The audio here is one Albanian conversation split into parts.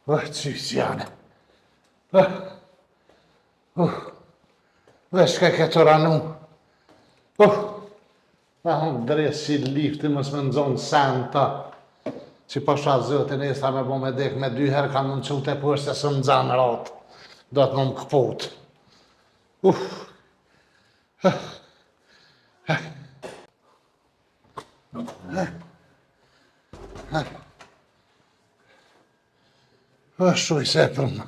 Qysh janë. Vesh ka këtë ranu. Ma hëmë dresë që i lifti mës me nëzonë santa. Që pasha zëtën e sa me bo me dek me 2 herë kanë në qute për se së më zanë ratë. Do të më këpot. Shuj se për më.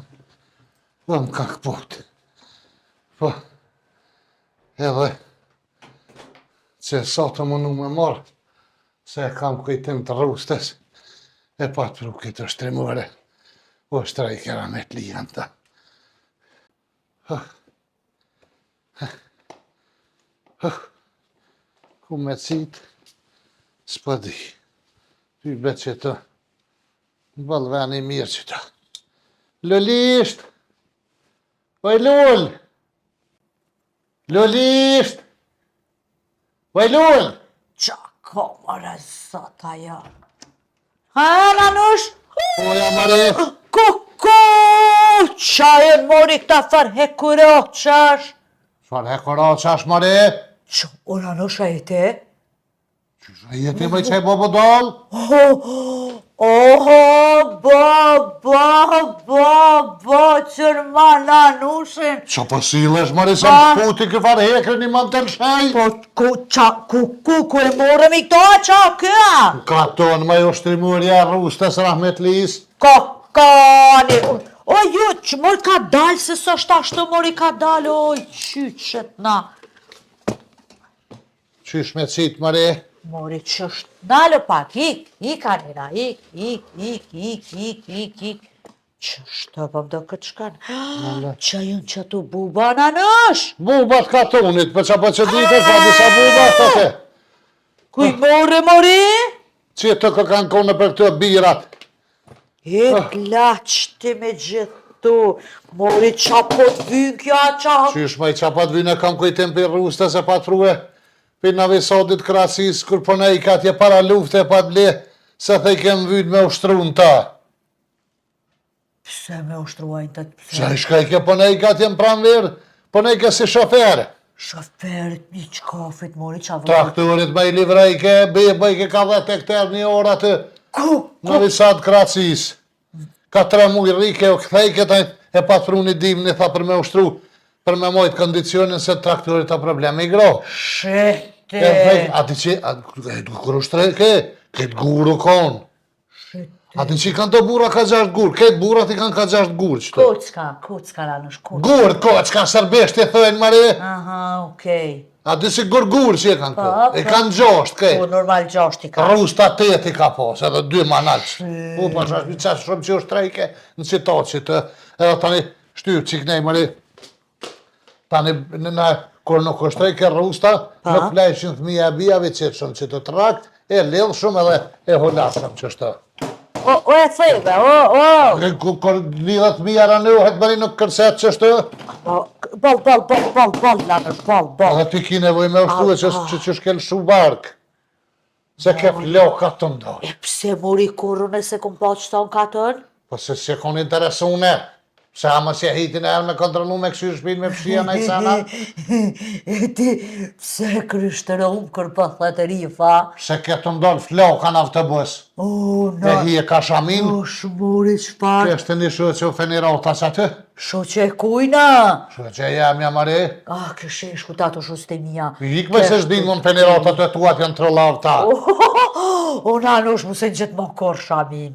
Po më ka këpot. Po. Edhe. Që sotë më nuk me marë. Se kam kujtim të rustës. E patë për këtë shtrimore. O shtraj kera me të lijan ta. Ku me citë, s'pa di. Ty bet që të balveni mirë që ta. Lullisht! Oj lull! Lullisht! Oj lull! Qa ka mare zata ja. Ha, nanush? Oja mare! Kuku! Qa e mori këta farhekuraqash? Farhekuraqash mare? Qa, o nanush a e te? Qështë a jeti me qaj bobo dal? Qërma nanushin. Qa pasilesh mare se më puti kë farhekre një man të lëshaj? Ku e morëm i këto, qa këa? Ka tonë me jo shtrimurja rustës rahmetlis. Kakani. O ju, që mori ka dalë, se së është ashtu mori ka dalë, oj, qyqet na. Qysh me citë mare? Mori që është nalë pak, ik anina, ik. Që është të pëm do këtë shkanë? Që jënë që tu buba nanësh? Bubat ka tonit, për që për që dite, pa disa bubat të te. Kuj mori? Që të kë kanë kone për këtë birat? E glaqti me gjithu, mori qapot vynë kja qa. Qysh me i qapat vynë e kam kujtim për rustës e patruhe? Për në visodit krasis, kur përne i ka tje para lufte e pat ble, se the i kem vynë me ushtrun ta. Pse me ushtruajnë të pëse? Qa i shka i ke përne i ka tje më pranverë, përne i ke si shofere. Shoferit një qkafit mori qa vërë. Traktorit me i livra i ke, beba i ke ka 10 hektar një ora të në visat krasis. Ka 3 muj rike o këthej këta e patru një dim një tha për me ushtru. Për me mojtë kondicionin se traktorit të probleme i gro. Shete! Ati që, kër është reke, këtë guru konë. Shete! Ati që kanë të bura ka 6 gurë, këtë burat i kanë ka 6 gurë qëto. Kocka nanush, kocka. Gurë, kocka, sërbesht e thëjnë mare. Aha, okej. Ati që gurë që e kanë këtë, e kanë 6 këtë. Po, normal 6 i ka. Rusta 8 i ka pas, edhe 2 manalqë. Po, pa shash, mi qashë shumë që është reke në citatë që të, edhe tani shtypë që kënej mare. Tani, kur nuk është rejke rusta, nuk plejshin thmija e bijave që shumë që të trakt, e lidhë shumë edhe e hullasëm që është. O e thejve, o. Kur lidhët thmija ranohet, bëri nuk kërset që është. Bol, lanësh, bol. Edhe ti ki nevoj me ushtu e që shkel shu bark. Se ke floka të ndoj. E pse mori kurën e se kum pa që tonë katën? Po se kon interesune. Se ama si e hitin e erë me kontrolu me kësy shpin me pëshia në i sana? E ti, pse kryshtërum kër pëthet e rifa? Se ketë ndonë floka në autobus. E hi e ka shamin. O, shmuri qfar? Kështë një shuë që u fenirota që aty? Shoqe kujna? Shoqe jam ja mare. Kështë e shkutato shuste mija. Ik me se shdinë më në fenirota të tuat janë trollav ta. O, nanush mu se në gjithë më korë shamin.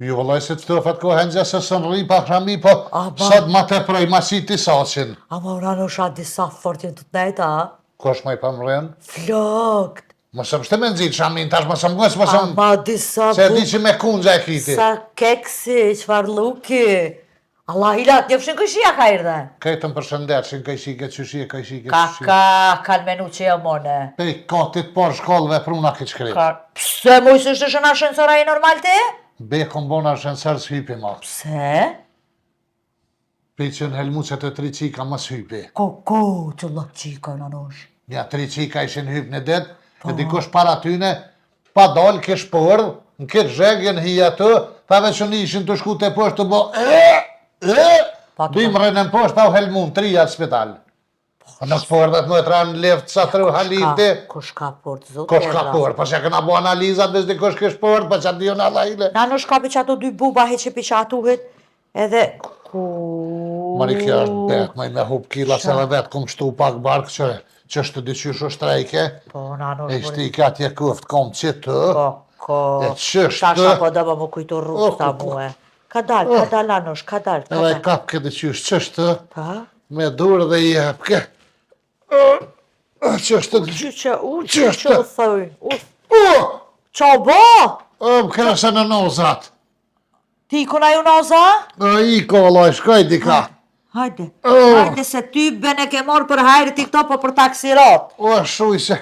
Jo, vëllaj, se të tëfat kohën gjë se së në rri pa shami, po sot ma të prej masiti saqin. Ama u nanush a disa fortin të të nejta, a? Kosh ma i pa më rrën? Flokt. Mësë mështë me nëzit shamin, tash mësë më gësë, mësë më... Ama disa Se di që me kunja e kiti. Sa keksi, qfar luki. Allah ilat, njëfshin këshia ka irdhe. Kajtëm për shëndetshin, kajshike, qëshie, kajshike, Kanë menu që e mone. Pej, katit por shkollëve pruna këtë shkrit. Pse mujë së shtë shëna shënësora e normal të? Be kom bona shënësër s'hypi ma. Pse? Pej që në helmucet e 3 qika më s'hypi. Koko, që lak qika nanush. Ja 3 qika ishin hyp në det, e dikush para tyne, pa dal kish për, në këtë zhegjen hi atë, ta veç që nishin të shku të poshtë të bo, bimrën e në poshtë, ta u helmun, 3 atë spital. Në sportet më të ranë leftë sa 3 halifti. Kush ka port, zotë? Kush ka port, për që këna bo analizat veç di kush kësh port, për që dion alla ile. Na në shkapi që ato 2 buba he që piqatuhet, edhe ku... Mari kjo është bet, maj me hup kila se dhe vetë kom shtu pak barkë që është të dyqysh o shtrejke. Po, na në E shti ka tje kuft kom që të. Ko... E qështë... Tasha po dëba më kujto rrusta muhe. Ka dal, Anosh, ka dal. Edhe kap këtë qysh qështë të. Pa? Me dur dhe i hapke. Qështë të... Që u thëjnë. Qa bo? Kërë se në nozat. Ti kuna ju noza? I kolloj, shkoj dika. Hajde. Hajde se ty bene ke morë për hajri ti këto po për taksirat. Shuj se...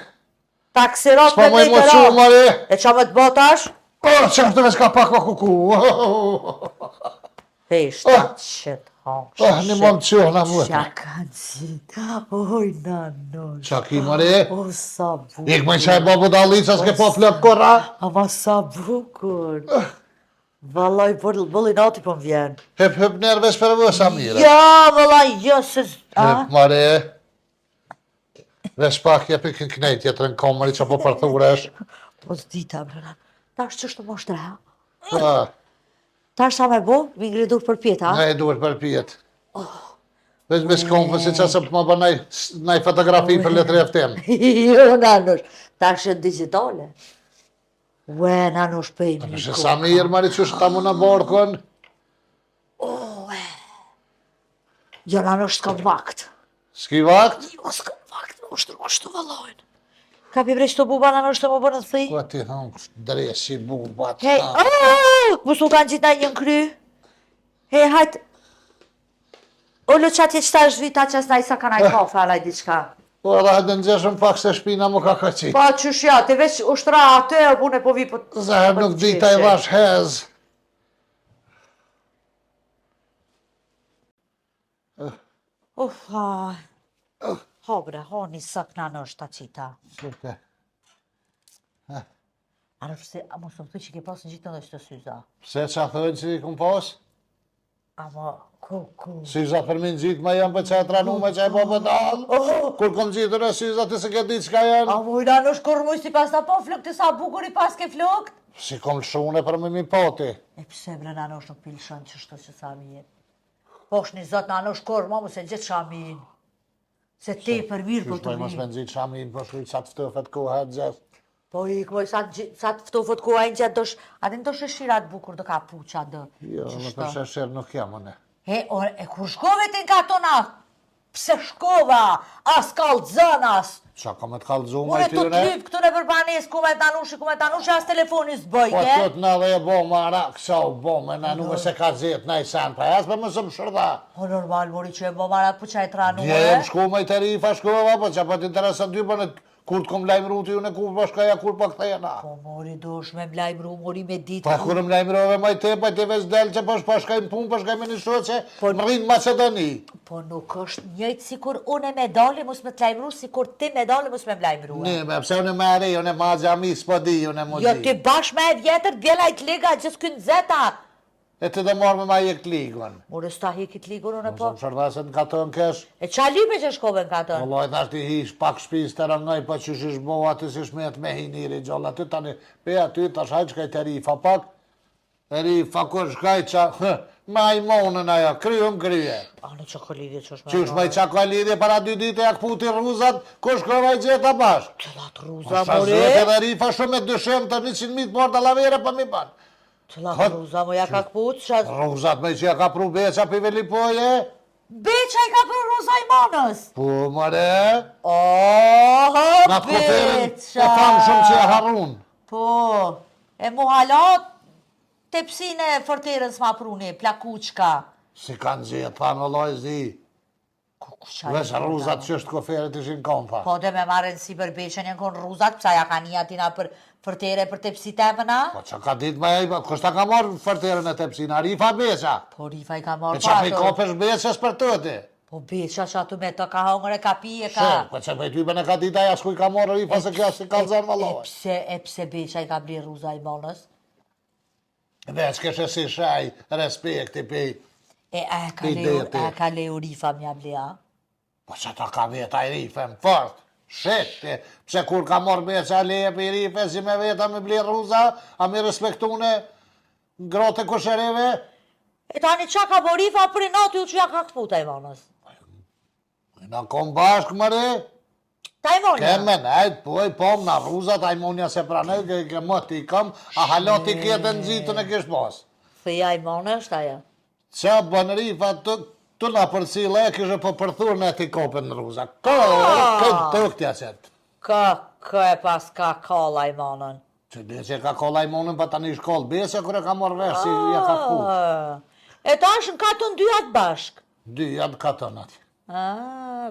Taksirat S'pa me moj një më të që ra. mare. E qa me të botash? Qështë të veç ka pak më kuku. Peshtë, qëtë hongë. Një mund të qohë në më. Qa kanë qitë, oj Anosh. Qa ki mare? O sa bukur. Ik me qaj babu dallica s'ke po flok kora. Ama sa bukur. Vallaj, bëllin ati po më vjen. Hep nerves për vësa mire. Ja, vallaj, jo se... Hep mare. Vesh pak jepi kën knejt jetër në komëri që po përthuresh. Po s'dita, brëna. Tash që është më shtre, ha? Ha, Tash sa me bo, mi ngridur për pjetë, ha? ne e duhet për pjet. Vesh kompë si që se më bë naj fotografi për letre eftem. Jo, Anosh, tash është digitale. Ue, Anosh, pejmë një Shë sa mirë mari që është ta mu në borkën. Jo, Anosh, s'ka vakt. S'ki vakt? Jo, s'ka vakt, në është të vallojnë. Ka pi bresh të buba, Anosh, të më bërë në thëj? Po ti thonë, dresi bubat. Hej, mu s'u kanë gjitha një në kry. Hej, hajt. O, lo qatje qëta është vita që s'na i sa kanaj kafe, alaj diqka. Po edhe hajtë në gjeshëm pak se shpina mu ka kaqit. Pa, qysh ja, të veç ushtra atë, e bune po vi po... Zahër nuk dita i dhash hez. Uf, ha... Ha bre, ha një sak në është ta qita. Shurke. Anosh, se, a mos më thuj që ke pas në gjithë në dhe që të syza. Pse qa thënë që i kum pas? Ama, ku... Syza për minë gjitë ma janë për që e tranu me që e bo për dalë. Kur kom gjitë në syza të se ke ditë qka janë. A mujna Anosh, kur muj si pas ta po flok të sa bukur i pas ke flok? Si kom lëshune për me mi poti. E pse bre në Anosh nuk pilëshon që shto që sa mi jetë. Po është një zotë në Anosh kur, ma mu se gjithë shamin. Se te për mirë po të Mos me mirë. nëzitë shamin, po shkujtë sa të ftëfet koha e gjithë. Po i këmoj sa të ftofët koha në gjithë dosh, adin do shëshirat bukur do ka puqa dë. Jo, me për sheshir nuk jam une. He, e kur shkove të nga tona, pse shkova, as kalëzënas. Qa ka me të kalëzu ma Une i të tyre? klip këtu në përbanes, ku me tanushi, as telefoni Po s'bëjke. të në dhe e bo ma rak, sa u bo me në nume se ka zetë në i sen, pa jasë për më së më shërda. Po normal, mori që e më marat për që e tranu, Dje jem shku me i tarifa shkova, po që pa t'interesën ty, po në kur t'kom lajmëru t'ju në kur po shkaja, kur po këthejena. Po mori dosh me mlajmëru, mori me ditë. Pa kur më lajmërove ma i te, pa ti veç del që po shkajnë punë, po shkajnë me një shoqe, më rrinë Macedoni. Po nuk është njëjtë si kur unë me dali mus me t'lajmëru, si kur ti me dali mus me mlajmëru. Ne, me pse unë me ari, unë ma gjami, s'po di, unë mu Jo di. ti bash me e vjetër, bjela i t'liga, gjithë kënë zeta. E të dhe morë me ma jek t'ligon. Mori s'ta hikit ligur unë Më po. shumë shërdaset në katën kesh. E qa lipe që shkove në katën? Vëlloj, thash ti hish pak shpis të rëngaj, pa që shish bo aty si shmet me hiniri gjallë aty, tani pe aty tash hajt shkaj të rifa pak, rifa kur shkaj qa, ma i monën ajo, kryum krye. Ani që ka lidhje që është me Qysh ma i qa ka lidhje para 2 dite ja këputi rruzat, kur shkova i gjeta bash. Të lat ruza, Sa mori. zëtë edhe rifa shumë e dëshëm të 100.000 por të lavere pa mi ban. Të lat ruza, mo ja ka këput, qas... Rruzat me që ja ka pru beqa për velipoje. Beqa i ka për ruza i monës. Po, mare, Oh, na të koferin beqa. e tham shumë që e harun. Po, e mu halat, tepsin e fërterën s'ma pruni, plakuqka. Si kanë gjithë, thanë o loj zi. Vesh rruzat që është koferit ishin konë, tha. Po dhe me marrën si për beqen e konë rruzat, pësa ja ka një atina për fërtere për tepsi temëna? Po që ka ditë me e, kështë ka marrë fërterën e tepsina, rifa beqa. Po rifa i ka E marrë që pe i pato. kopesh beqës për tëti. Po beqa që atu me të ka hongër e ka pije Shë, ka. po që pe ty bene ka ditë aja shkuj ka marrë rifa se kja si kalëzën valoj. E pse beqa i ka bli rruza i monës? Veç kështë si shaj respekti për ka leu rifa mja blea. po që ta ka veta i rife më fort. Shete, pse kur ka morë beqa leje për i rife, si me veta me ble rruza, a me respektune grote koshereve? E tani qa ka bo rifa për i natë ju që ja ka këputa i manës. Në kom bashkë mëre, Ta i monja. keme nejt, po në rruzat, a i monja se pranej, ke më t'i kam, a halati kjetë në gjitën e kish pas. Thëja i manë është aja. Qa bën rifa të na përcila e kështë po përthur në t'i kopën në rruza. Këtë të këtja qëtë. Ka e pas ka kalla i manën. Që dhe që ka kolla i monën pa tani shkollë bese, kërë ka morë vesh si ja ka ku. E ta është në katën dy atë bashk. Dy janë katën ati.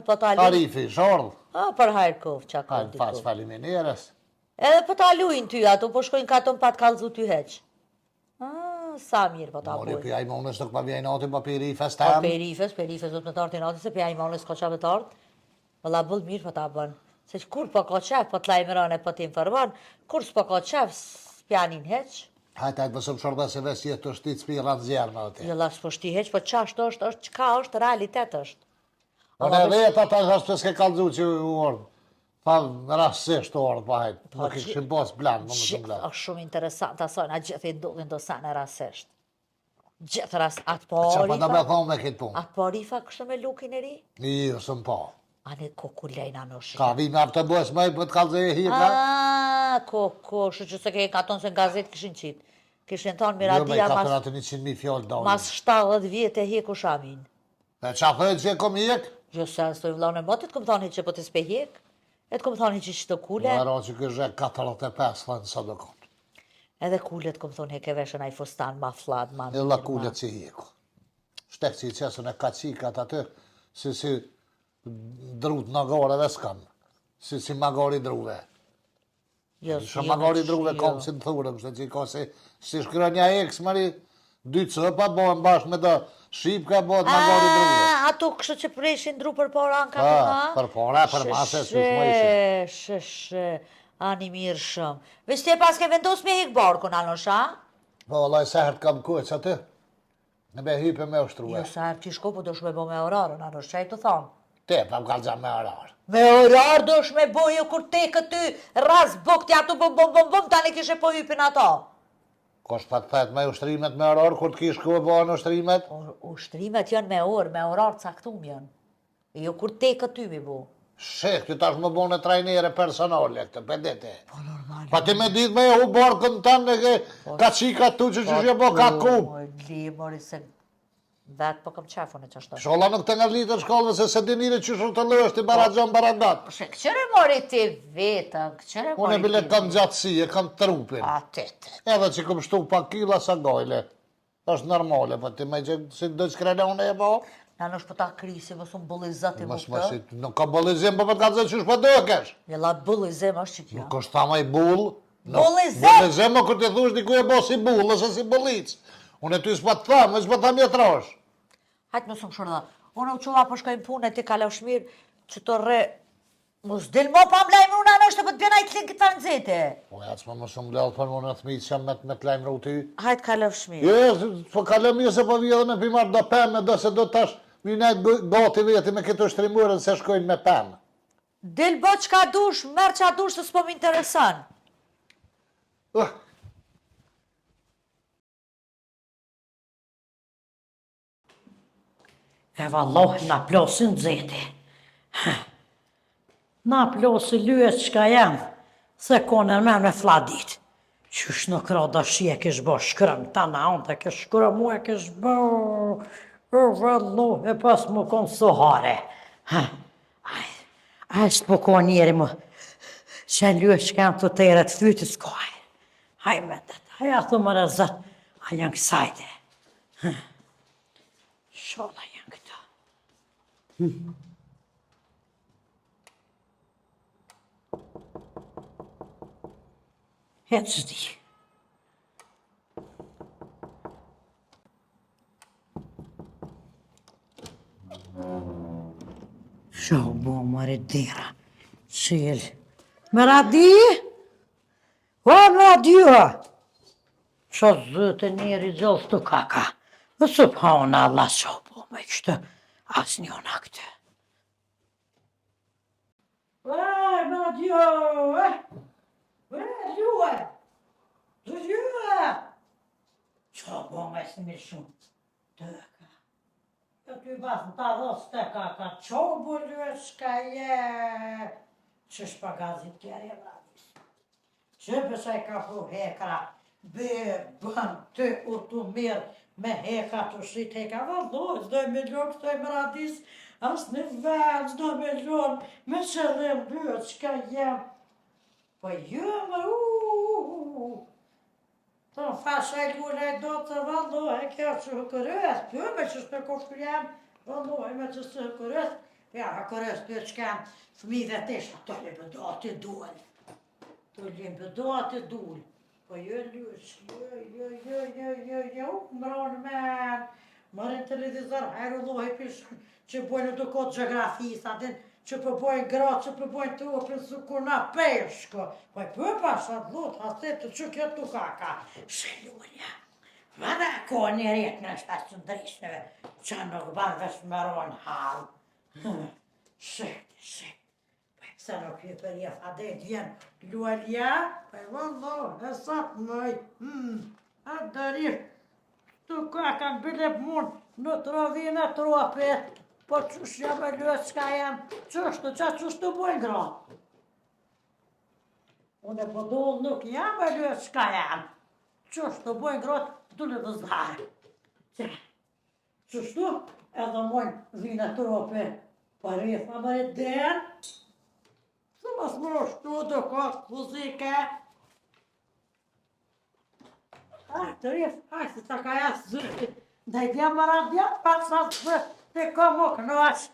Po ta lu. Tarifi, shordë. Për hajrë kofë që ka Hajnë pas faliminierës. Edhe po ta luin ty ato, po shkojnë katën pa të kalzu ty heq. Sa mirë po ta Mori bojnë. pja i monës nuk pa vjen ati, pa pi rifes Po tem. perifes do të më tartë i natë, se pja i manës ka qave tartë. Valla bëllë mirë po ta bënë. Se që kur po ka qef, po të lajmëron e po të informon, kur s'po ka qef, s'pjanin heq. Hajtë vësëm shorda se ves jetë të shtit s'pi ratë zjerë në ati. Jella s'po shti heq, po qashtë është, qka është, realitet është. Unë e vetë ata është s'ke kalzu që u ordë. Pa rastësisht ordë, pa hajtë. Nuk i këshim pas blanë, më më shumë blanë. Është shumë interesant, asojnë, a gjithë i dukin do sa në rasesht. Gjithë ras, atë po Qa pa da me rifa, thonë me këtë punë? atë po rifa kështë me lukin e ri? Jo, sëm pa. Ane kokulejna në shi. Ka vi me autobus me për të kalze e hika? Shu që se ke katon se në gazet kishin qitë. Kishin thonë Jo me Miradia katër mas, atë 100.000 fjallë dojnë. mas 70 vjetë e heku shamin. E qa thëjtë që e kom hik? Jo se së të vlanë e motit, këmë thonë që po të s'pe hek. E të këmë thonë që që të kule. Në ero që kështë 45, thënë sa do konë. Edhe kulet këmë thonë hek e veshën a i fustan ma flad, ma E la kullet që hiku. Shtek që i qesën e kacikat aty, si drut në goreve s'kam. Si magori druve. Jo, Shë magori druve kom si në thurëm, se që i ka si shkryë një eks, mari, 2 cëpa, bojnë bashkë me do shqipka, bojnë magori druve. Ato kështë që preshin dru për para në Ha, katuna? për para, për mase, s'u më ishin. Shë, ani mirë shumë. Veç te pas ke vendos me hek barkun, Anosh, a? Po, vallaj, sehert kam kuëq aty. Në be hype me ushtruve. Jo, sa ti shko, po do shme bo me orarën, Anosh, që e të thonë? Te, pa më kalëgja me orar. Me orar do shme bojo kur te këty, ras bok ti ato bom, tani kishe po hypin ato. Kosh pa të thejt me ushtrimet me orar, kur t'kish ku e bojnë ushtrimet? Ushtrimet janë me orë, me orar caktum janë. Jo kur te këty mi bo. Shek, ty tash më bone trajnere personale këtë, pëndete. Po normal. Pa ti me dit me hu barkën tënë në ka qika tu që që po ka kup. Li, mori se vetë po kam qefun e qashtë. Sholla nuk të nga litër shkollëve se se dinire që shumë të lësht i barazon baradat. Shë, këqëre mori ti vetën, këqëre mori Unë e bile ti kam gjatësi, e kam trupin. Atet. Edhe që kom shtu pa kila sa gojle. është normale, po ti me që si do që krene unë e bo? Në nështë për ta krisi, mësë më bëllizat i më Mos këtë. si, nuk ka bëllizim, po për të ka zë që shpa do kesh. Jella bëllizem është që kjo. Nuk është tama i bull. Bullizem? Bullizem, o kur ti thush diku e bo si bull, ose si bullic. Unë e ty s'pa të thamë, s'pa të thamë jetrosh. Hajtë mësë më shërda. Unë u qova për shkojnë punë e ti ka lashmir që të re... Mos del mo pa më lajmë unë anë është të për të bjena i të linë këtë farënëzete. Po ja që më më shumë lehtë për më në thmitë që me të lajmë rruti. Hajtë ka lashmir. Jo, po kalëm një se po vje dhe me pimar do pëmë, do se do tash mi nejtë gati veti me këtë shtrimurën se shkojnë me pëmë. Del bo që ka dush, merë që a dush të s'po më interesan. E valloh, na plosin dzeti. Na plosi lyet qka jam, se kone me me fladit. Qysh në kra dashi e kish bo shkrëm, ta na unë të kish shkrëm, mu e kish bo... O valloh, e pas mu konë sohare. A është po ko njeri mu, që lyet qka jam të tëre të fytis kohaj. Haj me të të, haj a thumë rëzat, a janë kësajte. Shola janë këta. Hec di. Shoh bo mare dera. Qil. Me radi? O, me radio! Qa zëtë njeri gjallë të kaka. Dhe subhanallah qa po me kështë, as njona këtë. Ej, më dio, Lue! Lue! Qa po me s'mi shumë të ka. Ja ty basën ta dhos të kaka, qa po Lue shka je? Që shpagazit kjeri e vladis. Që pësaj ka po hekra, bën të urtu mirë me heka të shrit heka, vazhdoj, zdoj me lukë, zdoj më radis, as në vend, zdoj me lukë, me qëllim dyët, qka jem. Po jo, më të në fasha i lullaj do të vazhdoj, kjo që hëkërës, për me që shpe koftu jem, vazhdoj me që së hëkërës, ja, hëkërës të qka fëmijëve tesha, të li bëdo të dull, të li bëdo të dull. Po jo lysh, jo, mronë men, mërën televizor, hajrullohi pishë që bojnë do kotë gjeografi, sa din që përbojnë gratë, që përbojnë trupin së kur na peshko. Po i përpa shatë lutë, haset të që kjo të kaka. Shëllunja, vada ko një rjetë në shtatë që ndrishneve, që nuk banë vesh mëronë halë. Shëtë. Se nuk je për je fadet jenë lualja, për vëlloh, e satë mëj, a dërish, të kakan bile mund në trovine tropet, po qësh jam e luet s'ka jam, qështu, qështu të bojnë gratë. Unë e pëdoll nuk jam e luet s'ka jam, qështu të bojnë gratë, dule dhe zdarë. Qështu edhe mojnë vine tropet, për e famërit denë, se mos më shtu do kohë muzike. Të rif, se ta ka jasë zërti. Da i dja më radja, pak sa zërti, të ka më kënosh.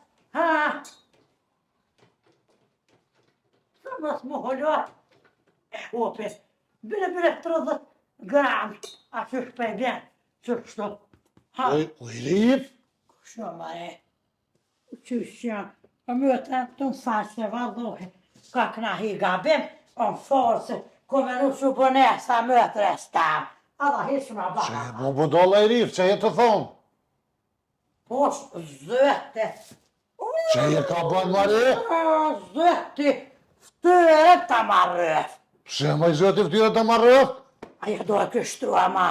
Se mos më hollohet. Ope, bile 30 gram, a që shpej bjen, që shtu. O i rif? Kështë mare, që janë, a më të në faqe, valdohi. Ka këna hi gabim, on forse, kome nuk që bëne sa më të restam. Adha hish më Që baka. e po budolla i rif, që e të thonë? Posh zëte. Që e ka bën mare? Zëti, ftyre të marrëf. Që më i zëti ftyre të marrëf? Aja do e kështru ama.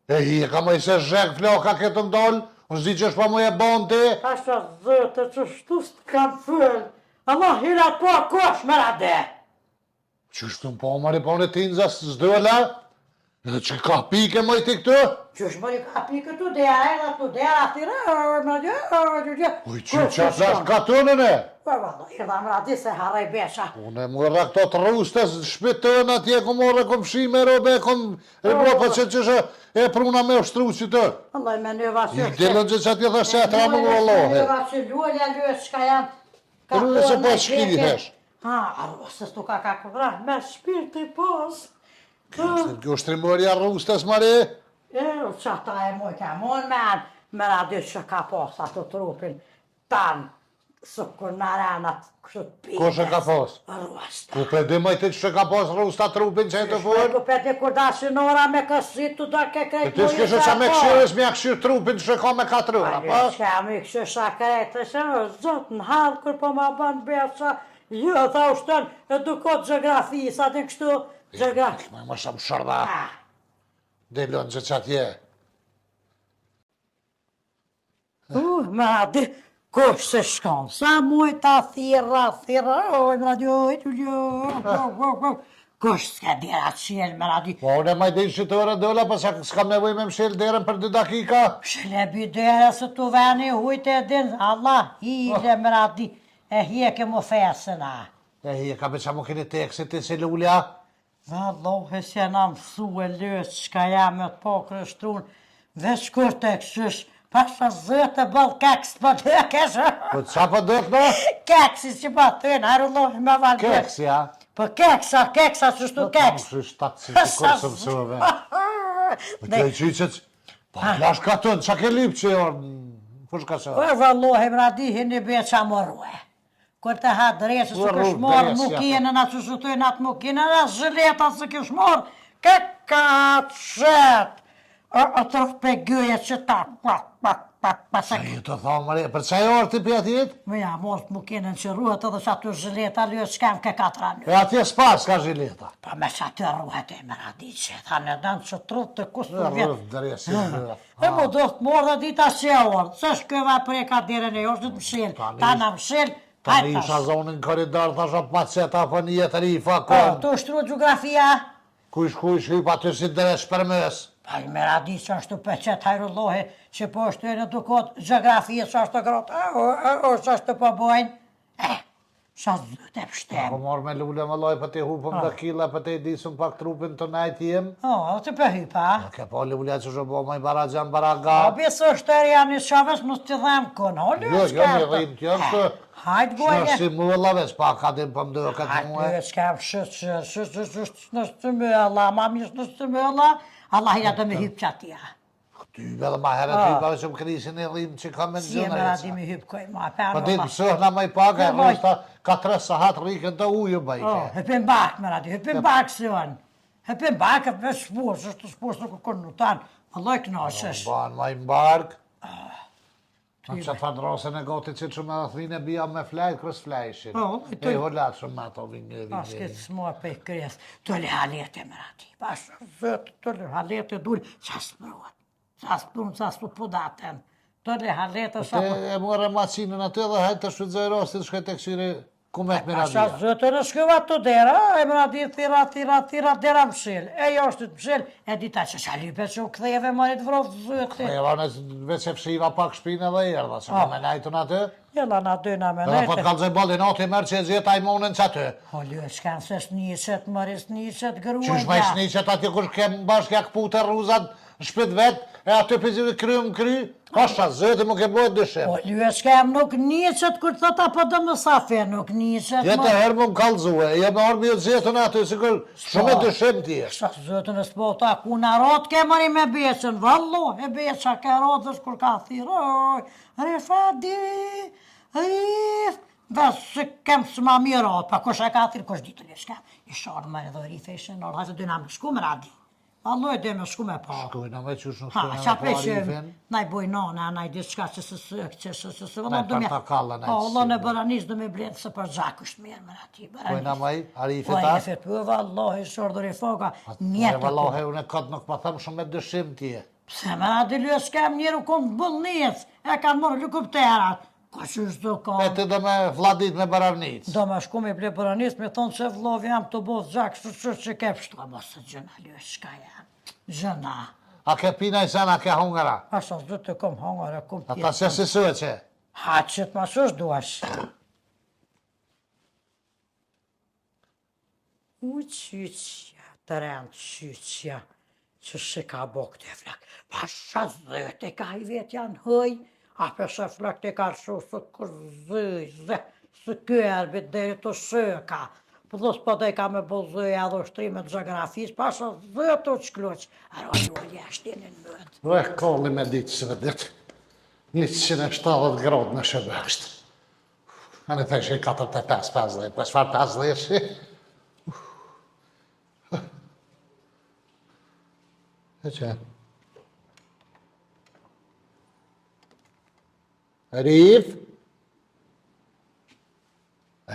E hi, ka më i se zhek floka këtë më dollë, unë zdi që është pa më e bonte. Asha zëte që shtu s'të kam fëllë. Allah hira po kosh më rade. Që është të po mare po në tinza s'dëla? Edhe që ka pike më i të këtë? Qësh më i ka pi këtu dera, edhe tu dera, atyre, më dhe, Uj, që lash ka të nëne? Po, valla, edhe më radi se haraj besha. Unë e mërra këto të rustës, shpitën atje, kom orë, kom shime, robe, kom Evropa që që e pruna me ushtru që të. Allah i me nëva që I dilën që atje dhe se atra më vëllohet. Nëva që lualja luet shka janë. Rrë se po shkili hesh. Ha, se stu ka këvra, me shpirti pos. Kjo shtrimërja rustës, mare? Që ata e moj ka mon me radi që ka pos ato trupin tanë, së kur në arenat kështë pite. Ko që ka pos? Rusta. Ku pe di majtë që ka pos rusta trupin që e të fërë? Ku pe di kur dashinora me kësit të do ke E krejt ti s'kishe që me këshirës, me këshirë trupin që ka me 4 ura, Ani pa? që mi kështë shakrejt, e që zotë në halë kër po ma banë beqa, jo, tha ushtën, edukot geografi, sa të kështu geografi. Më shumë shërda, delon që që atje. Me adi, kush se shkon, sa muj ta thira, oj, me adi, oj, kush s'ka dira qelë, me adi, Po, unë e majtë i shqitore dola, pa s'kam nevoj me mshirë derën për 2 dakika. shlebi dere se tu veni hujtë e din, Allah, hile, me adi, e hjeke mu fesena. E hi, ka beqa mu keni teksit të si lullja. Vallohi se na mësu e lësë shka jam me të po kërështrun, veç kur të këshysh, pasha zëtë e bëllë keks për të keshë. Po qa po dëtë në? Keksi që pa të në, arullohi me valë. Keks, ja. Po keksa që shtu keks. Po shtu 700 të kërësë mësove. Po të e qyqet, po lash ka tënë, qa ke lipë që orë, kush ka që? O vallohi më radihin një beqa morue. Kur të ha drejtë se kësh morë nuk jenë në që shutojnë atë nuk jenë, në zhëleta se kësh morë, ka qëtë. O të pëgëje që ta, Sa ju të thonë, Mari, për çaj orë ti për atjet? Me ja, mos më kenen që ruhet edhe që aty zhileta lyë s'kem ke 4 anë. E atje s'pas ka zhileta. Pa me që aty ruhet e më radiqe, tha në danë që trup të kusë të Rrëf vjetë. dresi. E mu do të morë dhe dita që orë, se shkëva preka dire në joshtë të mshil, ta në mshil, Ta në isha zonin koridor, thash o paceta, po një jetë rifa, kon. të ushtru geografia. Kush, hyp aty si dresh për mes. Pa i me radiqe që është të peqet hajrullohi, që po është të në të kodë geografia që është të grotë, që është të po bojnë. Sa zëtë e pështem. Po morë me lule më loj, për te hupëm dhe kila, për te disëm pak trupin të najtë jem. Të pëhypa. Ke po lule që shë bo maj barajan baraga. A besë është të rja një shaves, mos të dhem kënë, Jo, një rrim të jënë të... Hajtë gojnë. Shë si mëllave, s'pa ka din për mdojë këtë muë. Hajtë s'kem nështë të mëlla, ma mishë nështë të mëlla, Allah hila të me hypë që atja. Ty edhe ma herë ty pare që më krisin e rrim që ka me në Si e gjënë më e radi ca. me hypë kojë, ma për Po në ditë ma. mësëhna me i paga, e rrështë ka 3 sahat rikën të ujë bëjke. Hëpim bakë më radi, hëpim bakë si onë. Hëpim bakë, hëpim shpus, është shpus nuk kënë në tanë. Allah i knashësh. Banë ma i mbark. Në që fa drosën e gotit që që me athrinë e bia me flajt, kërës flajshin. E holat shumë me ato vingë. Pas këtë smua për i kres, të le halete më radi. Pas zëtë, të le halete dulë, qa s'mruat. Qa s'pun, qa s'pu pudaten. Të le halete sa po... E more macinën aty dhe hajtë të shfridzoj rostit, shkaj të kësire kumet me Pasha radia. zëtë në shkëva të dera, e më radi thira dera mshil. E jo është të mshil, e dita që qalipe që u ktheve marit vrovë zëtë. E vane veç e fshiva pak shpinë edhe erdha, që me najtën aty. Jela na dyna me Edhe po të nejtë. kalzoj bolin, oti mërë që e zjetë ajmonën që aty. O lyë, shkanë se s'njëqet, mëri s'njëqet, gruaj Qysh me shniqet aty kush kem bashkë jak pute rruzat në shpit vetë, e aty pëzive kry, pasha zëti më ke bojt dëshim. O lyë, shkam nuk njëqet, kur thot apo do më safe, nuk njëqet. Jetë herë më kalzue, je me orë mjë zjetën aty, sikur shumë e dëshim ti e. Sa zëtën e s'pota, ku në rot ke mëri me beqen, vallo, e beqa ke rotës kur ka thiroj, rifadi, rif, dhe se kem së ma mirë pa kush e ka thirë, kush ditë le shkem, i sharë më edhe rife ishe në orë, hajtë dyna me shku më radi, vallo e dhe me shku me pa. Shkojna me qysh në Ha, shkojna qa me prej po që arifin. naj bojnona, naj diçka që së Naj portakalla, naj Allah në qësime. bëranis dhe me bletë se për gjak është mirë më rati, Kojna me i, arifit Po e atë. fet, po vallahi shordër i foka, E mjetë vallohe, unë e këtë nuk pa thëmë shumë me dëshim ti e. Pse më radi lyë s'kem njerë u konë bëllë njëc, e kanë morë lukupterat. Ka që është do E ka. ti dhe me vladit me baravnic. Do me shku me ble bëranis, me thonë që vlov jam të bosë gjak, që ke pështu. A mos të gjëna lyë, shka jam. Gjëna. A ke pina i sen, a ke hungara? A shos du të kom hongër e kom Ata tjetë. se si së që. Ha qëtë ma shosh duash. U qyqja, të rëndë qyqja, që shë ka bo këtë flak. Pa shazët e ka i vetë janë hëj, a për shë flak të ka shu së kërzëj, së kërbit dheri të shëka. Po dhe s'po dhe ka me bozëj edhe ushtrimet geografisë, pa shazët të qkloq. Aro ju jashtin në mëtë. Ue, kolli me ditë së vëdit. 170 gradë në shëbë është. Anë të që i 45-50, për shfar 50 shi. E që? Rif?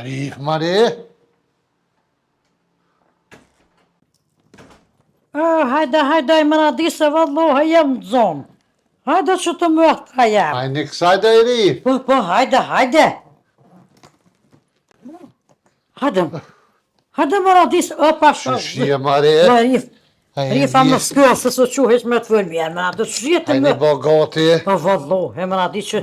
Rif, Mari? Hajde, më radi se valloha jem në zonë. Hajde që të më ta jem. Ajni kësaj dhe i Rif. Po, hajde. Hajde më radi se, opa Shishje, Mari? Rifa më s'kjo se së quhesh me të vëllmjerë, më radi që jetë Ajni më... bo goti. Po valloha, më radi që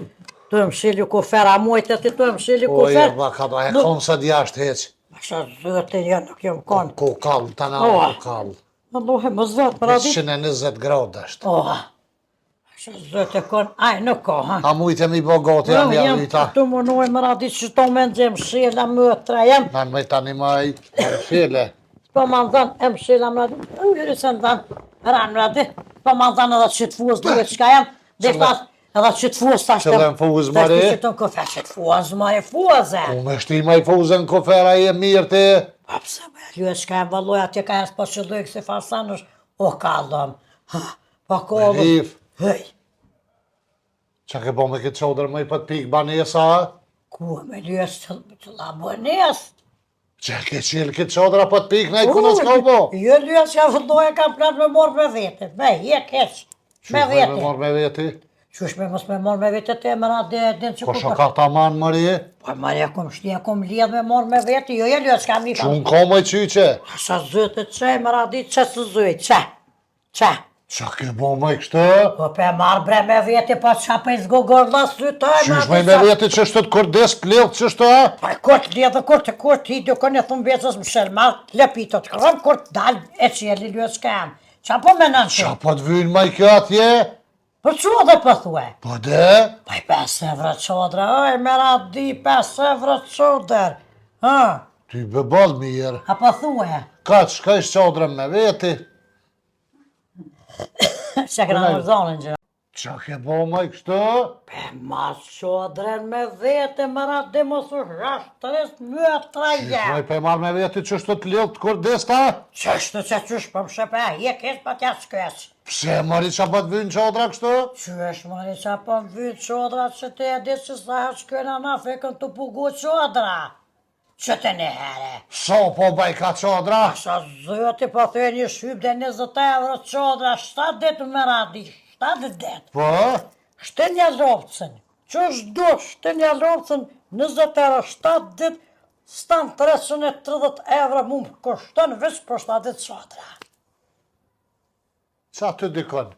të më shilju kofera mojtë, ti të më shilju Oje, kofer. ba ka do e konë sa djashtë heq. Asha zëtë një nuk jam konë. Ku kallë, të na ku kallë. Valloha, më zëtë, më radi. 120 gradë është. Asha zëtë e konë, aj nuk ka, ha. A mujtë e mi bo goti, jam Jam javita. të munoj më radi që to me në gjemë shila më tra jem. Në me tani maj, shile. Po më ndan e më shila më radi. Njëri se ndan, ranë më radi. Po më ndan edhe që të fuës duhet qka jem. Dhe shtas edhe që të fuës ta shtem. Qëllën fuz, Mari? Ta shtem që të në kofe që të fuës, Mari, fuës e. Ku me shtima i fuzën kofera i e mirë ti. A pse me lyhet shka e valloj atje ka jes po qëlloj kësi fasan është, o kallëm. Pa kollëm. Rif. Hej, Qa ke bo me këtë qodrë më i pët pik banesa? ku me lyhet që la bënes? Qa ke qilë këtë qodrë pët pik në i kuna s'ka bo? Jo lyhet që e valloj e kam plat me morë me vete. Me jek heq. Me Me vete. morë me veti? Qysh me mos me morë me vete të emëra dhe din që Ko shoka ta manë mëri? Po marja kom shtia kom lidh me morë me vete, jo lyhet s'kam një Qunë ko më i qyqe? Sa zëtë që e mëra dit që së zëjt, që? Qa ke bo më i kështë? Po pe marrë bre me vete, po qa pe zgogorla sytaj, Qysh me veti që është të kurdes plilë që është? Pa kurt lidhë, kurt i do kënë e thumë vezës më shelma, lepitot, kërëm kurt dal e qeli lyhet s'kam. Qa po menon që? Qa po të vynë më i kjo atje? Po që dhe po thue? Po de? Pa i 5 evra qodra, oj, mera di 5 evra qodër. Ha, Ty be bol mirë. a po thue? Ka që ka ishtë qodrën me veti? Që këna më zonën gjë. Qa ke bo më i kështë? Pe ma qodrën me vete, mëra di mos u shashtëres më traje. Shmoj pe marrë me veti që është të lillë të kurdes ta? Qështë që qysh po më shëpe, je kesh pa tja shkesh. Pse mëri qa po të vynë qodra kështë? Qysh mëri qa po më vyt qodra që te e di që sa shkena na fekën të pugu qodra. Që të një here. So po baj ka qodra? Sa zëti po thë një shyp dhe 20 euro qodra, 7 dit më radi, 7 dit. Po? Shtë një lovcën, që është do, shtë një lovcën, 20 euro, 7 dit, stan 330 euro mu më kushton veç për 7 dit qodra. Qa të dikon?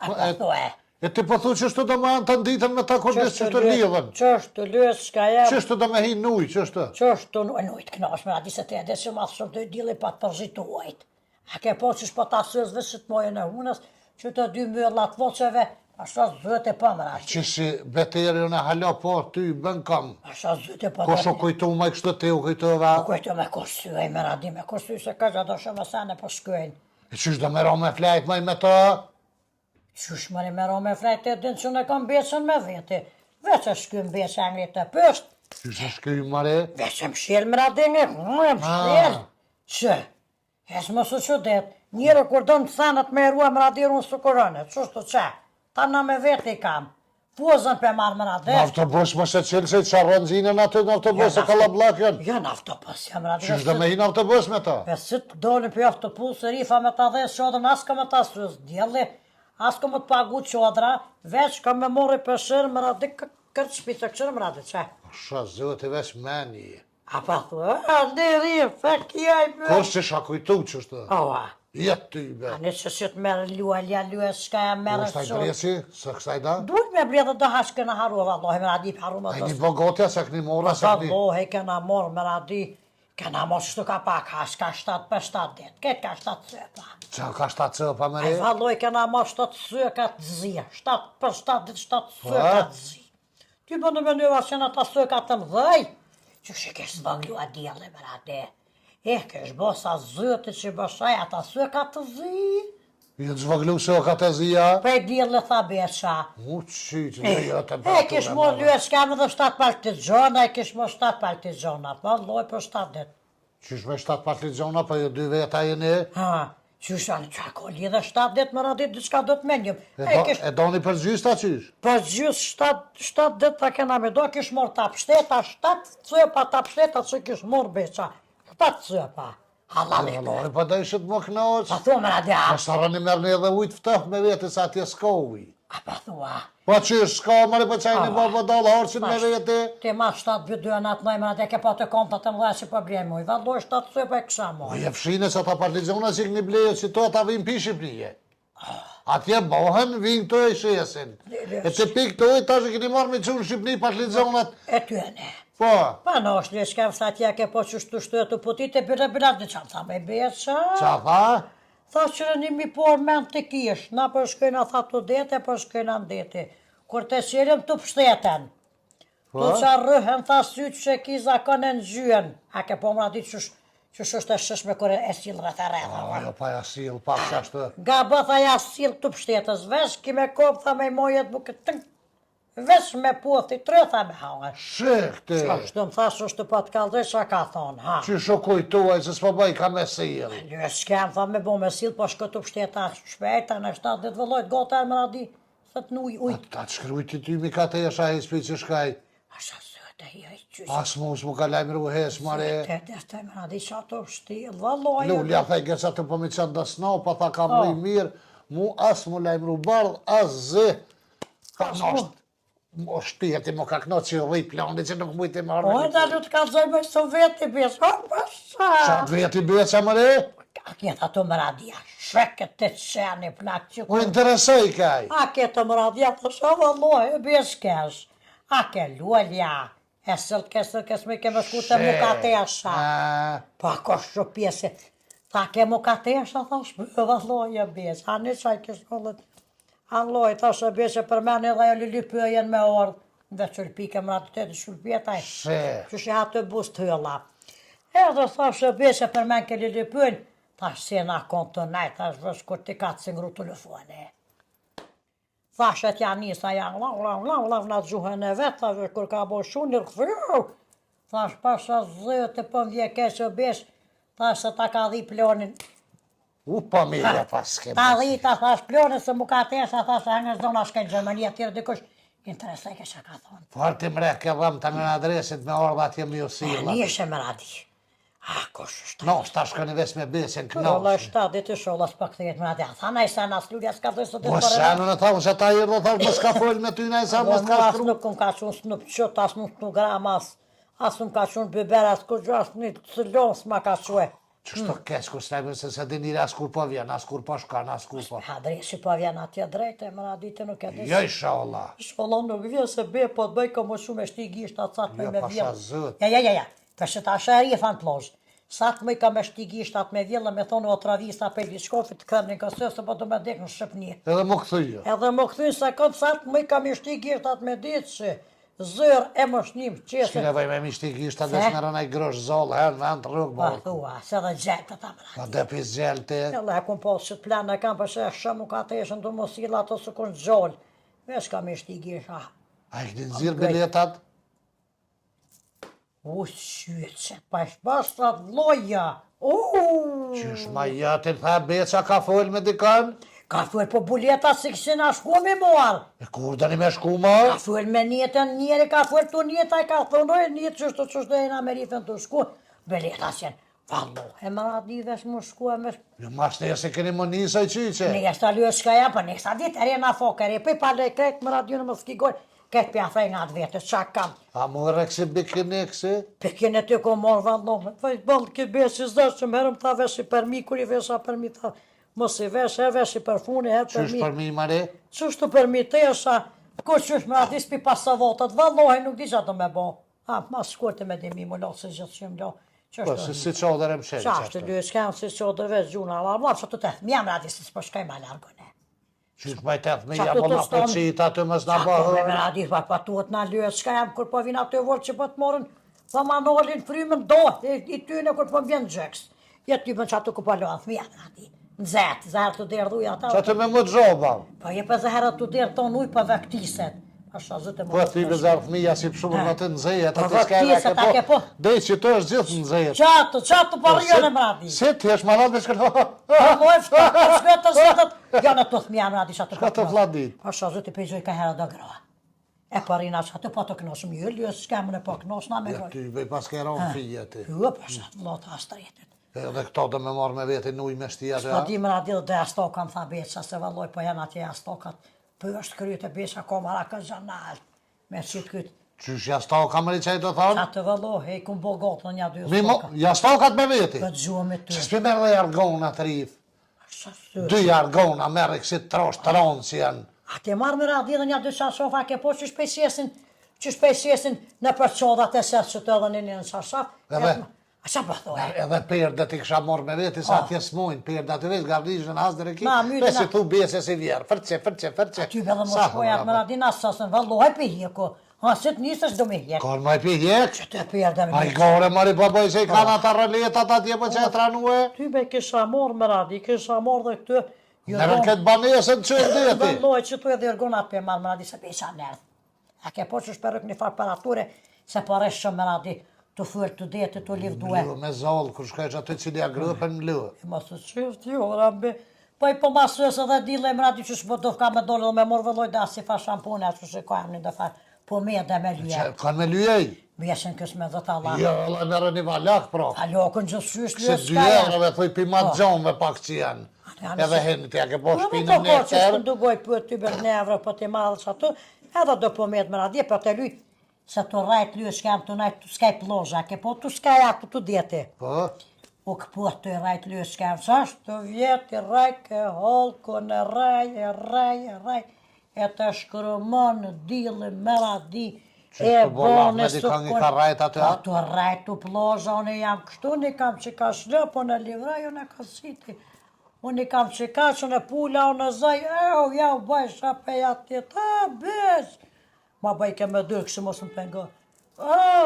A po thue. E ti po thu që është do me anë të nditën me ta kurdes që është të lidhën? Që është të lyhet shka jam. Që është do me hi nuj, që është? Që është të nujt knash me radi se të edhe që ma shumë të dili pa të përzituajt. A ke po që shpo ta sëz vështë të mojën e hunës, që të 2 myllat voqeve, ashta zëte pa më rashti. Që si beterion e halo po, ty bën kam. Ashta zëte pa Ko shë kujtu me kështë të u kujtova? Kujto me kostyoj me radi me kostyoj se ka gjatë do shumë sene po shkojnë. E qysh do me ro me flajt maj me ta? Qysh mëri me ro me frejt e din që në kam beqen me veti. Veç e shkym beqen angrit të pësht, Qysh e shkry mare? veç e mshirë më radi një, më mshirë. Që? Hes më së që det, njëre kur do në thanët me erua më radiru në sukurone, qështu që? Ta në me veti kam, pozën për marë më Në radi. autobus më se qilë se që arron zinën aty në autobus e ka lablakën. Jo në autobus, jam radi. Qysh do me hi në autobus me ta? E si të dolin për autobus, rifa me ta dhe shodën, as ka me ta sës, djeli, as ka me të pagu qodra, veç ka me mori për shërë më radi, kërë shpita këshërë më radi, që? Shë zëtë veç meni. A pa thua, a dhe ri, fek jaj me. Kos që shë kujtu që është? Oa, Jetë ty be. a në që si të merë lua, shka ja merë Staj shumë. bresi, së kësaj da? Duhet me bre dhe do hashke në haru, vallohi, me radi për haru më A të një bogotja, se këni mora, se këni... vallohi, kena morë, me radi, kena morë që ka pak hash, ka 7 për 7 dit, ketë ka 7 sëpa. Qa ka 7 cëpa me Ai re? vallohi, kena morë 7 sëka të zi, 7 për 7 dit, 7 sëka të zi. Ty për në mënyva që në ta sëka të mdhej, që shë kesh zvanglu a djeli, me radi. Kesh bo sa zëtë që bëshaj, ata sëka të zi. Jënë zvaglu se o ka të zia? Prej djeli tha beqa. Mu qyqë, në jo të Kish morë lyhe s'kam edhe 7 palë të gjona, kish morë 7 palë të gjona, po loj për 7 dit. Qysh me 7 patligjona, për jo 2 veta jeni? Ha, qysh anë qa ko lidhe 7 dit më radit, diçka do të menjëm. E doni për gjysta qysh? Po gjys 7 dit ta kena me do, kish morë ta pshteta, 7 cëpa ta pshteta që kish morë beqa. 7 cëpa. Halali. Lori, pa da ishët më knoq. Pa thua më radia. Pa sarani mërni edhe ujtë ftëh me vete sa atje s'ka uj. A pa thua. Pa qysh s'ka, mëri për qajni baba dalë harqin me vete. Ti ma 7 vë 2 natë nëjmë radia, ke pa të konta të mëdha që problemi uj. Valloj 7 cëpa e kësha Po moj. je fshine që ta patligjona që këni blejo që to ata vim pi Shqipnije. Atje bohen, vinë këto e shesin. E të pik të ujtë, tash e këni marrë me qunë Shqipni patligjonat. E tyene. Po, Pa në është një shkem sa tja ke po që shtu shtu e të putit e bërë në qamë tha me beqa. qa tha? Tha që në një mi por men të kish, na për shkojna tha të dete, për shkojna në dete. Kur të qelim të pështeten, të qa rëhen tha sytë që ki zakon e në gjyen. A ke po mëra ditë që është e shëshme kër e silë rreth e rreth. Ajo pa jasil, pak qashtë. Ga bë tha ja silë të pështetës, vesh ki me kopë tha me mojet buke tënk. Veç me poti trëtha me hangë. Shekte. Ashtu më thash është pa të kallëzoj që ka thonë, ha. Që shokoj tuaj se s'po bëj ka me silë. Lë s'kem tha me bo me silë, po shkëtu pështeta shpejta në 70 vëllojt gota e më radi, se të nuj uj. Ta të shkrujti ty mi ka të jesha hispi që shkaj. Asha sëte hi haj qysh. As mu s'mu ka lajmëru hes, mare. Te më radi që ato shtilë, vëllojt. Lulja thaj gërsa të po mi qënë dasnau, pa tha kam rri mirë, mu as mu lajmëru bardh, as zë. Ka nosht. Mo shpirti mo ka kno që rri plani që nuk mujti marrë. O, da du të kalzoj me së veti bes, o, pasha. Qatë veti beqa mëre? A kjetë ato më radia, sheket të qeni plak që U interesoj kaj. A ke të më radia, të shumë Allah, e bes kesh. A ke lualja, e sëllkes me ke më shku të mukatesha. Po ako shë pjesë, tha ke mukatesha, thash, bëve Allah, e bes, a në qaj ke shkollët. Allah, thash e bes e për mene dhe e lili pëjen me ordë, dhe qërpike më radia të shurpjetaj. Që shë atë bus të hëlla. Edhe thash e bes e për mene ke lili pëjen, thash se na konë të nej, thash vësh kur t'i ka të singru telefone. Thash e t'ja nisa janë, lau, na gjuhën e vetë, thash kur ka bo shunë, nërkëfërë. Thash pasha zëtë të pëm vje keqë besh, thash se ta ka dhi plonin. U pa mire pas ke. Ta dhi ta thash plonin se mu ka tesha, thash e nga zona shkejnë Gjermania tjerë dikush. Interesaj ke që ka thonë. Farti mre ke dhëm të në adresit me orë atje mi usila. Një shë më radi. A, kush është? No, shta shkën i ves me besin Sholla knosh. 7 ditë sholla s'pa këthejet më radi. Tha na i sa nas lulja s'ka dhe së të Po shanën e thamë se ta i rdo thamë mos ka folë me ty na i sa mos ka As shkru. nuk këm ka qunë snup qët, as nuk në gram, as nuk ka qunë biber, as kur gjo, as një cëllon s'ma ka quë. Qështo keq kur s'lajmë se se dinire as kur po vjen, as kur po shkan, as kur po. Ha drejtë po vjen atje drejtë, më radite nuk e dhe. Jo inshallah. Shkollon nuk vjen se be, po të bëj ka më shumë e shti gisht atë satë Jo, me pasha vjellë. zët. Ja, për që ta shëri e fanë plozh. Satë më ka me shti gisht atë me vjellë, me thonë o travisa pe viskofit, krem një kësë, se po të me dek në Shqipni. Edhe më këthyjo. Edhe më këthyn se këtë satë më ka me shti gisht atë me ditë që zër e më shnim qese. Shkine vaj me mishti gishta dhe shnë rëna i grosh zollë, herë në antë rrugë Pa bërë. thua, se dhe gjellë të ta më Pa dhe pis gjellë ti. Edhe e kun posë që të planë e kam përse shumë nuk atë eshën të mos ila ato së kun gjollë. Vesh ka me shti gisha. A i këni nëzirë biletat? U qytë që pa shbastat loja. Qysh ma jatin tha beqa ka folë me dikan? Ka thuel po buleta si kësin a shku me muar. E kur dani me shku Ka ma? thuel me njetën njeri, ka thuel të njeta i ka thonoj njetë qështë e në Amerikën të shku. Buleta si jenë. Vallo, e më radi vesh më shku e më shku. Jo ma shte se keni më njësa i qyqe. Në jeshtë alu e shka ja, për nësa dit e rena fokër e për pale kretë më radi në më skigoj. Këtë pja frej nga të vetës, qa kam. A mu rekse bikini kësi? Pekin e ty ko morë vallohme. Vaj bëllë ki besi zërë që më herëm ta vesh i për mi, kur i vesha për mi ta. Mos i vesh, e vesh i për funi, e për Qysh mi. për mi mare? Qështu për mi të esha, kur qysh më radis pi pas sa votat, vallohi nuk di që ato me bo. Ha, mas shkurte me dimi mu lo, se gjithë që më lo. Po, si qodër e më shenjë Qashtë qashtë. dy, s'kem si qodër veç gjuna, la që të të thë, mjam radis, s'po shkaj ma largone. Qysh ma i tetë me Qa ja, po të ma stonë- përqit aty mës na Po me bëhë. radis, pa tuhet na lyet, s'ka jam, kur po vin aty vorë që po të morën, pa ma nolin frymën do, i tyne kur po më vjen gjëks. Ja ty bën që ato ku po lonë, mjam radis. Në zetë, zahër të derdhuj ata. Qa të me më gjoba? Po je për zahërët të derdh ton uj për vektiset. Pasha zëtë më. Po ti bezar fëmija si pëshumër më të nëzejet, Po, atë s'ka vërtisë, ta ke po. Dej që të është gjithë nëzejet. Qatë po rjone më radis. Si ti është ma radhe shkërë? Moj shkët të zëtët, jo në të thmja më radis atë Shka të vladit? Pasha zëtë i pejgjoj ka herë do gra. E parina që atë po të knoshëm jëllë, jo s'kemën e po knoshna me Ja gojë. ty bëj pas kera unë fije ti. Jo, pasha, lota astretit. Edhe këto dhe me marrë me vetin uj me shtia të Po ja. di më radil dhe astokam tha beqa, se valloj po janë atje astokat. Po është kryt e beqa komara ka gjanal. Me qitë kryt. Qysh jashtau kamëri qaj të thonë? Qa të valloj, e ku mbo gotë në një dy Mi mo, stokat. jashtokat me veti. Po të gjuhë me ty. Që s'pi merë dhe jargona të rif. Pasha së. Dy jargona merë kësi trosh të ronë si janë. A te marrë me radhë dhe një dy sharshofa ke po që shpejsjesin në përqodat e sesë që të edhe një në sharshaf. Edhe? A qa po thoi? Edhe perdet i kësha morë me veti, sa atje s'mojnë, perdet i veç gardishën hasë dhe ki, Ma, mytën besi a- thu bese si vjerë, fërqe. Ty me dhe më shkojat me radhë në asasën, valloj për hjeko. Ha, si të njësë do me hjek. Kor ma i pi hjek? Që të perde me A i hjek. gore mari baboj se i kanë ata rëletat atje për që e tranue? Ty me kisha morë me radhë, kisha morë dhe këtë. Nërën këtë banesën që e ndeti. Valloj që tu edhe ergonat për marrë me radhë se peqa nërë. A ke po që shperëk një farë parature, se paresh shumë me radi të fërë të detë të livdue. Lë me zallë, kur shkajsh aty cili ja grëpen më lë. Ma së qështë jo, rambe. Po i po masës edhe dile më radi që shpo do ka me dole dhe me morë vëlloj da si fa shampune, që që ka një dhe farë, po me dhe me lje. Kanë me lyej? Bjesën kësë me dhe ta la. Jo, la merë një valak, pra. A lokën gjithësysh Se lës 2 ka janë. eurove thoi pi ma gjonve pak që janë. Edhe henë t'ja ke po Po me shpinë të në ko që tërë. shkën dugoj për ty bërë në evro për të madhë që atë, edhe do po me të më radje për të luj, se të rajt luj s'kam të najt të skaj plozha, ke po të skaj aku të djeti. Po, U këpo të rajt luj s'kam, sa shtë vjetë i raj ke holko në raj, e të shkërëmon në dilë më radi, Që të bolla, me di ka një ka rajt aty, a? Po të rajt të plozha, unë jam kështu, një kam që ka shlë, po në livraj, unë e ka siti. Unë i kam që ka që në pula, unë në zaj, ja u baj shape ati, ta besh. Ma baj ke me dyrë kështë mos më pengo.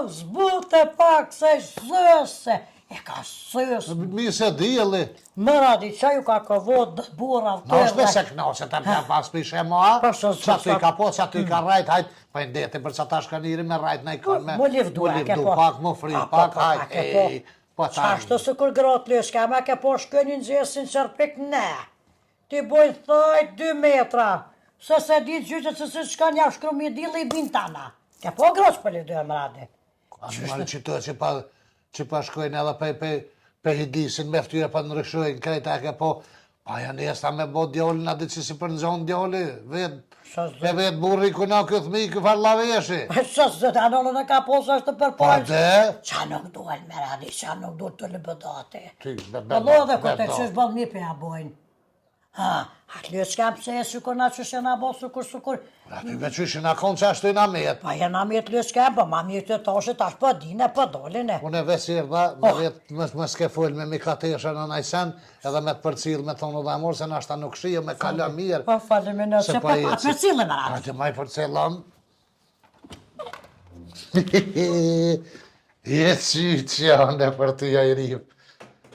Zbute pak, se sëse, e ka sëse. Mi se dili. Më radi qa ju ka këvot dë bura të Në është se këno, se të përja pas pishe moa, Po, se- që aty ka po, që aty ka rajt, hajt, pa i ndeti për që ta shkaniri me rajt në i kanë me... Mu livdu, e ke po. Pak, mu fri, pak, hajt, ej, po ta... Qashtë se kur gratë lësh, ka me ke po shkënin gjesin qërpik ne. Ti bojnë thajt 2 metra, se ditë gjyqët se se shkan ja shkru mi dili i bintana. Ke po grosh për livdu e më radi. Animali që të që pa shkojnë edhe pe hidisin me ftyre pa nërëshojnë krejta e ke po, pa janë jesta me bo djallin, a di që si për nëzonë djalli, vetë burri kuna këtë mi këfar laveshi. Qësë zëtë anollën e ka posë është të Pa përpojnë. de, Qa nuk duhet me radi, qa nuk duhet të lëbëdate. ty, Allo dhe këtë që është bëllë mi për ja bojnë. Ha, atë lësë kam se e sukur na që shë na bo sukur. aty me që ishin akon që ashtu i na met. Pa jena mi të lësë kam, pa ma mi të tashe tash pa dine, pa doline. Unë e vesir dha, me vetë më s'ke full me mikatesha në najsen, edhe me të përcil me thonë dhe amor, se nashta nuk shio me kala mirë. Pa falim e nëse, pa për cilë me radi. Hajde maj përcelam. Jetë që janë e për të jajrim.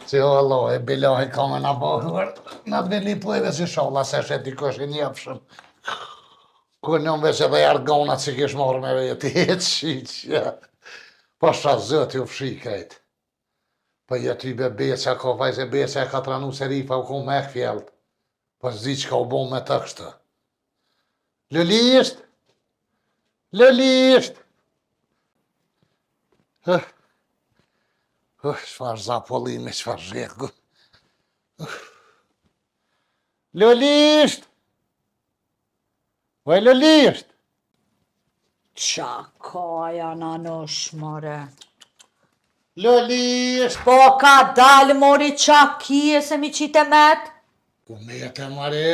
Që o Allah, e bilahi ka me në bëhur. Në të veli plejve si sholla, se shetë i kësh i njëpshëm. Kur njën veç edhe jargona që kish marrë me vetë, jetë që. Po shra zët ju fshikajt. Po jetë i be beqa ka, faj se beqa e ka tranu se rifa u ku me fjellët. Po zdi që ka u bon me të kështë. Lëlisht! Lëlisht! Shfar zapollimi, shfar zhekgu. Lëlisht! Vaj lëlisht! Qa ka janë anosh, more. Lëlisht! Po ka dalë, mori qa kije se mi qite met? Ku me jetë e mare?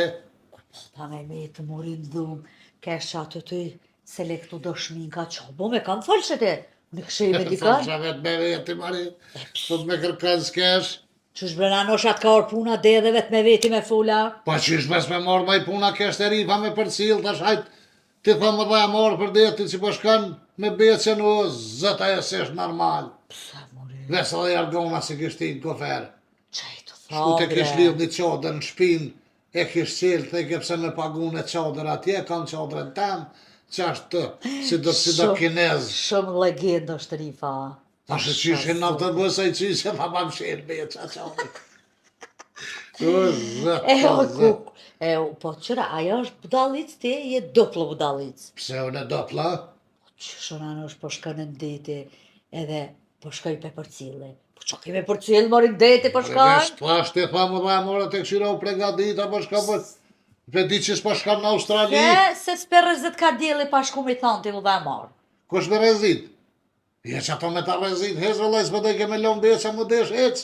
Ta me të mori në dhumë, kesha të ty selektu do shminka qa. Bo me kam falë që te, në këshë i me dikar. Fasha vetë me veti mare. Po të me kërkan s'kesh. Që shbrena anoshat ka orë puna dhe edhe vetë me veti me fula. Po qysh mes me marrë ma i puna kesh të rifa me përcil, tash hajt. Ti thëmë dhe e marrë për deti që po shkan me becen o zëta e sesh normal. Psa, mori, Vesa dhe jargona si kishtin kofer. qaj të Shku të kish thabre. lidh një qadër në shpin, e kish qelë, të ke pse me pagun e qadër atje, kam qadërën tem, qashtë të, si do kinez. Shumë legendë është rifa. Ta shë qyshin në të bësaj qyshe, ta ma më shenë beqa qadër. O, zëtë, o, zëtë. po qëra, ajo është budalic ti, je doplo budalic. Pse unë e dopla? Që shona anosh po shkën në ndete, edhe po shkoj pe përcile. Po që kime përcile, mori ndete po Vesh shkën? t'pash të thamë dhe e mora të këshira u pregadit, apo shka për... Pe di që s'pa shkam në Australi, Se s'per rëzit ka djeli pa shku mi thonë ti dhe marë. kush me rezit? Je që ato me ta rezit, hez vëllaj, s'po dhe ke me lom beqa më desh, hec.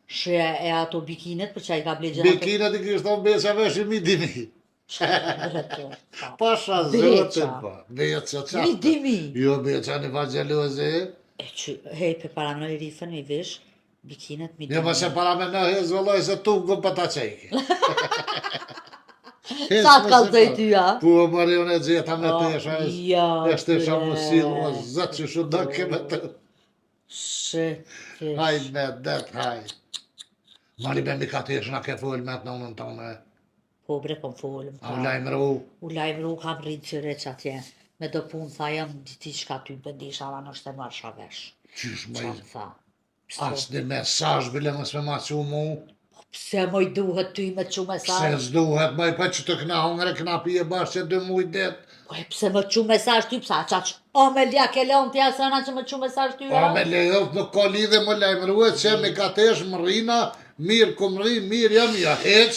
Shë e ato bikinet, për që a i ka blegjen ato. Bikinet i kishtë thonë beqa vesh i mi dimi. Pasha Beqa. zëtën, pa. Beqa qatë. Mi dimi. Jo, beqa në vagjeloze. E që, hej, pe para në rifën mi vish, bikinet mi Jo, dimi. ma se para me në hez vëllaj, se tu gëm për ta qejke. Sa të kalzoj ty, a? Po, marion e gjeta me tesha, ja, eshte shumë silë, o zëtë që shu do ke me të. Shë, Haj me det, haj. Mari me mi ka tesh na ke full me të nonën tonë. po bre kom folëm. A u lajmë ru. U lajmë ru kam rritë që req atje. Me do punë tha jam diti shka ty bëndisha ma nështë e marsha vesh. Qysh Qa më më tha? as një mesazh bile mos me ma që mu. Pse moj duhet ty me që Pse mesazh? s'duhet më pa që të kna hongre kna pije bashkë që 2 muj det. Po e pse më që mesazh ty psa qaq? O me lja ke lon t'ja sëna që më që mesazh ty A me lejot nuk ka lidhe më lajmëruhet që me katesh më rrina, mirë ku më rri, mirë jam ja heq.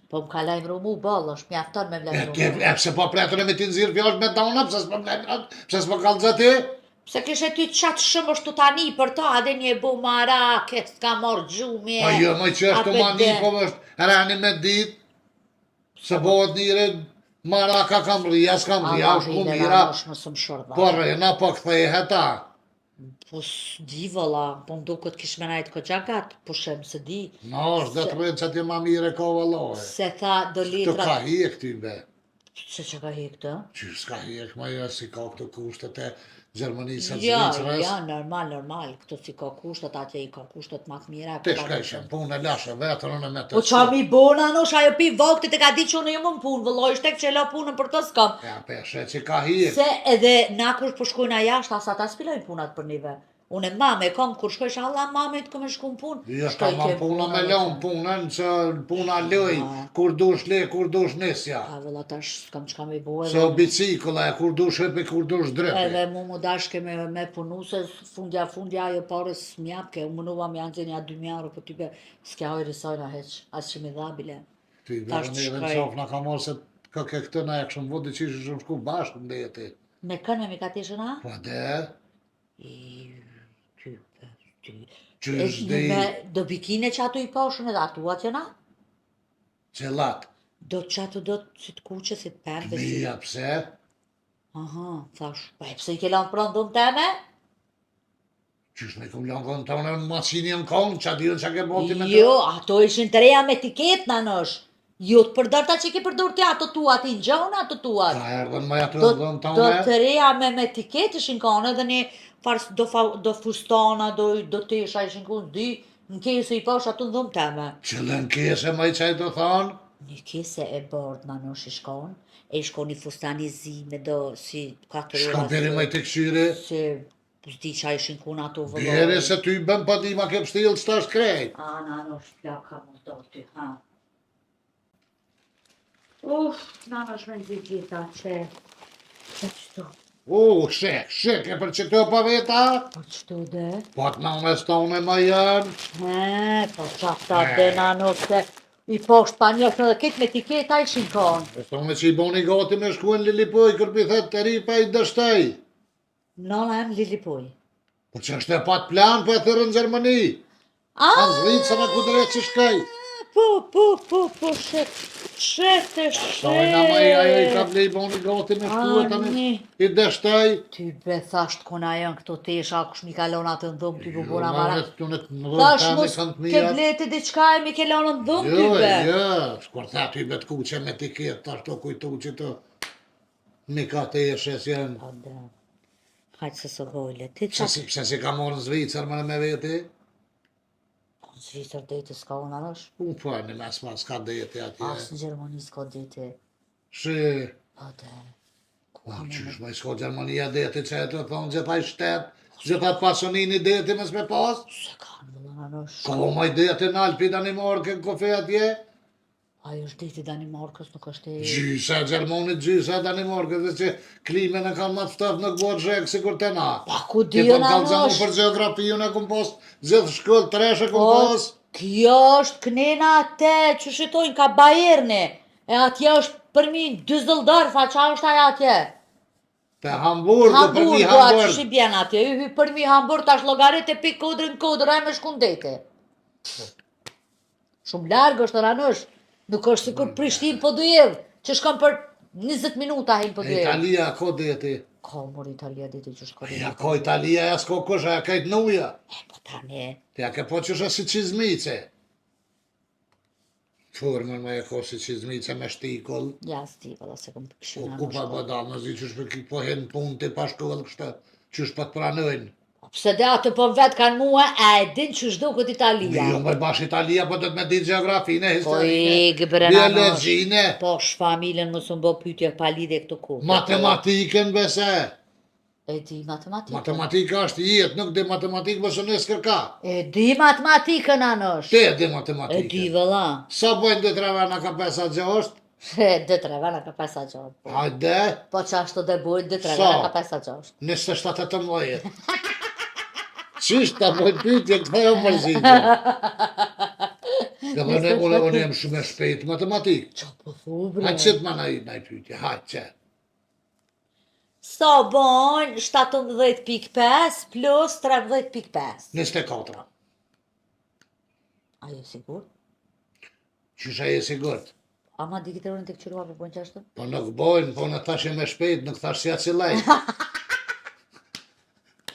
Po më ka lajmëru mu ballë, është mjafton me më lajmëru. Pse po pretën e me ti nëzirë fjallë me dona, pse s'po më lajmërat, pse s'po kallë ti? Pse kishe ty qatë shumë është të tani për ta, adhe një bu marake, s'ka morë gjumje. Po jo, më që është të mani, po është rani me dit, se bëhet njëre maraka kam rria, s'kam rria, është ku mira, është më sëmë shorda. po rrena po kthehet ta. Po s'di vëlla, po më duket kish me najtë ko gjagat, po shem se di. No, është dhe të rrënë që ti ma mire ka vëllohe. Se tha do Të litra... ka hiek ty be. Se që ka hi këtë? Që s'ka hiek, ma jo si ka këto kushtet e Gjermanisë e Ja, Zvicrës. ja, normal, këto si ka kushtet, atje i ka kushtet ma të mira. Ti shka ishen punë e lashe vetër, unë me të Po qa mi bona nosh, ajo pi vaktit e ka di që unë jë më në punë, vëlloj, shtek që e la punën për të s'kam. Ja, peshe që ka hiek. Se edhe na kur po shkojnë a jashtë, asa ta s'pilojnë punat për nive. Unë e mame, kam kur shkojsh Allah mame të këmë shku në punë. Jo, ta ma puna me lon punën, që puna loj, kur dush le, kur dush nesja. A vëlla tash s'kam qka me bo Se o bicikla e kur dush hepi, kur dush drepi. edhe mu dashke me punu se fundja ajo pare s'mjapke, unë mënuva me janë zinja 2.000 euro, po type s'kja hoj risojna heq, as që mi dha bile. Ty Tash bërë një dhe në shkoj. qafë na ka morë se ka ke këtë na e këshëm vodi që ishë shumë shku bashkë në deti. Me kënë me ka tishën a? Po de, Ty. qysh dhe i Me do bikine që ato i poshën edhe atua që na? qelat. Do që ato do si të kuqe, si të pembe, si... Mija pse? Aha, thash, pa e pse i ke lanë pranë dhëmë teme? Qysh me kum lanë kënë të unë në masinë në konë, që adion që ke boti me Jo, ato ishin të reja me etiket në nësh. Jo të përdërta që ke përdor ti ato tuat, i nxonë ato tuat. Ka erdhen me ato Do, dhënë të do unë. të reja me etiket ishin kanë edhe një farës do fustana, do tesha ishin ku dy, në kese i pash ato dhëmë teme. Që lën kese me i qaj të thonë, Një kese e bardh në nësh i shkon, e i shkon një fustan i zi me do si 4 shka peri me të këshyri, se s'di qa ishin kun ato bjeri vëllore. se ty bëm pa di ma ke pështilë që ta është krejt. A, në nësh plaka më do ty, ha. Në nësh me nëzit gjitha që qëto. Shek, e për që të pa veta? Po qëto dhe? Po të në mes tonë ma janë. Po qafta dhe në nësh se i posht pa njështë edhe kitë me etiketa ishin kanë. E thonë që i boni gati me shkuen Lillipoj, kërpi thet të ri pa i dështaj. Nëna em Lillipoj. Po që është e pat plan, po e thyrë në Gjermani. Anë zlitë se me ku drejtë që shkaj. Po, shete. Sajna ma i ajo i ka blej boni gati me shkuen tani Ani. i dështaj. Ty be thasht kona janë këto tesha, kush mi kalon atë në dhëmë, ty bu bura Jo, mara. në Tash tani mos kanë të ke mija. blete diçka e mi ke lanë në dhëmë, ty Jo, be. jo, shkur tha ty bet kuqe me tiket, tash to kujtu që të mi ka të eshes janë. Po da. Hajtë se së gojle. Ti Pse si ka morë në Zvicër më me veti? Në Zvicër deti s'ka unë arësh. Unë po, në mes ma s'ka deti atje. As në Gjermani s'ka deti. Shi, Po da. qysh me s'ka Gjermania deti që e të thonë gjithaj shtetë, gjithaj pasonini deti mes me pas? Se kanë vëllën arësh. Ka o maj deti në Alpi Danimarke në kofe atje? Ajo është deti Danimarkës, nuk është e... Gjysa Gjermonit, gjysa Danimarke, dhe që klimen e kanë ma të ftaf në këbot zhekë si kur të na. Pa ku Ti dijo po në kallëzanu arësh. për geografiju në kom pas, gjithë shkollë, treshe kom Po, pas. kjo është kënena atë që shitojnë ka Bajerni. E atje është përmi Düsseldorf, a qa është aja atje? Te Hamburg, për një Hamburgu, a që Hamburg. shi bjen atje, hy përmi Hamburg, tash logarit e pi kodrë, a me shkundete. Shumë largë është ranësh, nuk është sikur Prishtinë po dujevë, që shkon për 20 minuta hin po dujevë. Italia, ko deti. Ka mor Italia diti që shkon. Ja, ko Italia, ja s'ko kusha, ja kajt nuja. Po tani, Ja ke po qësha si qizmice. Formën me e ko si qizmice me shtikull. ja sti, valla se kom këshina Ku në pa shkollë. bëdal, në zi qësh për ki po hen punë ti pa shkollë kështë, qësh pa të pranojnë. Pse dhe atë po vetë kanë mua, e din që shdo këtë Italia. Jo, më bash Italia, po do të me ditë geografine, Po historine, gëbrenanosh. biologjine, Po shfamilën më së më bo pytje pa lidhe këto ku. matematikën bese. E di matematikën. Matematika është jetë, nuk dhe matematikë më së nësë kërka. E di matematikën anosh. Te dhe E di matematikën. vëlla. Sa bojnë dhe treva në ka 5-6? Dhe treva në ka 5-6. Hajde, Po që ashtu dhe bujt, dhe treva Sa? në ka 5-6. 27-18. Qishtë ta bojnë pytje, këta jo mërzitje. Dhe unë jem shumë e shpejt matematikë. Qa po thu bre? Hajtë qëtë ma në i pytje, hajtë që. Sa bojnë 17.5 plus 13.5. 24. Ajo sigur? Qysha je sigurt? Ama di këtë rënë të këqyrua për bojnë qashtë? Po nuk bojnë, po në thash e me shpejt, nuk thash si acilaj.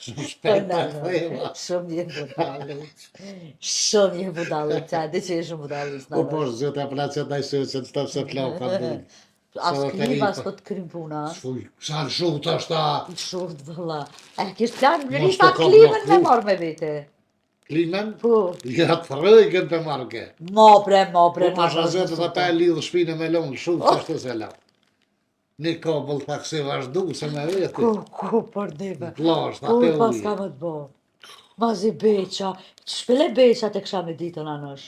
Shumë shpejt të thema. Shumë je budallit. Shumë je budallit, qa, di që je shumë budallit. Po po zëta placet në i sësën, të se flau ka dhënë. As krim, as këtë krim puna. Fuj, sa në shumë të është ta Shurt vëlla. E kish plan në Mos risa të kam klimën me lakru. marrë me vete. klimen, Po. ja të frëjken të marke. Mo bre. Po pasha zëtë dhe ta e lidhë shpinë me lonë, shumë që ashtë të se la. Një kobull të kësi vazhdu, se me veti. Ku për neve. Plash, ta Ku te pas ka ujë. më të bo. Mazi beqa. Shpele beqa të kësha me ditën anosh.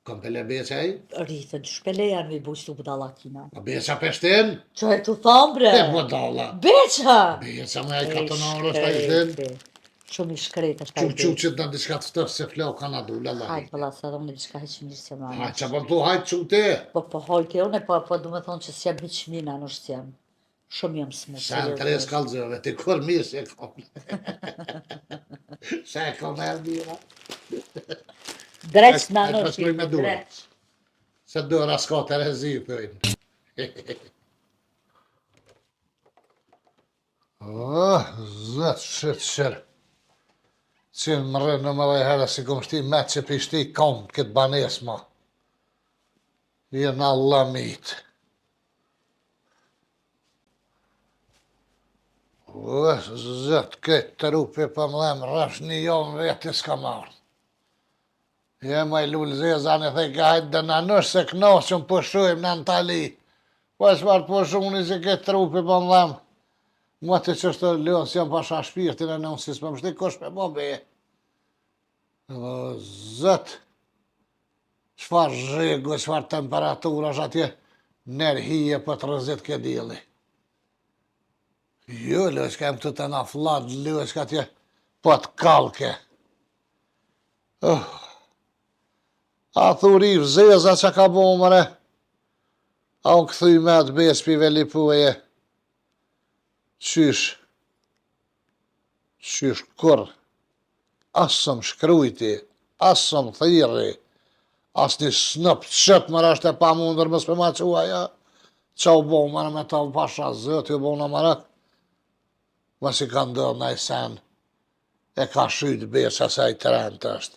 Kom pele beqa i? Rritën, shpele janë me buqtu budallakina. A beqa peshten? Qa e të thamë bre? E budalla. Beqa! Beqa me aj katonarë është a i shten. Shumë i shkret është Qup qup që të në diska të stëfë se flau ka në dule, Hajtë Allah. pëlla, sa dhe unë diçka heqimishë që më Ha, anë. që për tu hajtë që te? Po hojke unë, po du me thonë që s'jam hiqmina në s'jam. Shumë jam smutë. Sa në tres kalzëve, ti kur mirë se kom. Se e kom e mira. Dreq në Hajtë në paskruj me dura. Se dora s'ka të rezi, pëjnë. Zëtë shëtë shërë. Qënë më rënë në më dhe herë si kom shti me që pishti kom këtë banes ma. Jenë Allah mitë. Zëtë këtë të rupi për më dhemë rësh një jonë veti s'ka marrë. Jem e lullë zezan e thej ka hajtë dhe në nështë se knoqëm pëshujmë në Antali. Po e shmarë pëshumë një që këtë trupi për më dhemë. Mua të që është të lënë si jam pasha shpirtin e nënë si s'më shti kosh me më beje. Zëtë, qfar zhegu, qfar temperatura është atje, nërë hije për të rëzit ke dili. Jo, lësh ka jem të të na flat, lësh ka atje për të kalke. A thuri zeza që ka bo mëre, a unë këthuj me atë bespive lipueje. Qysh kur, asëm shkrujti, asëm thiri, as një snëp qëtë mërë është e pa mundër mësë për ma qua, ja, qa u bo mërë me ta pasha zëtë, u bo në mërë, mësë i ka ndërë në i sen, e ka shytë besë se i trend është.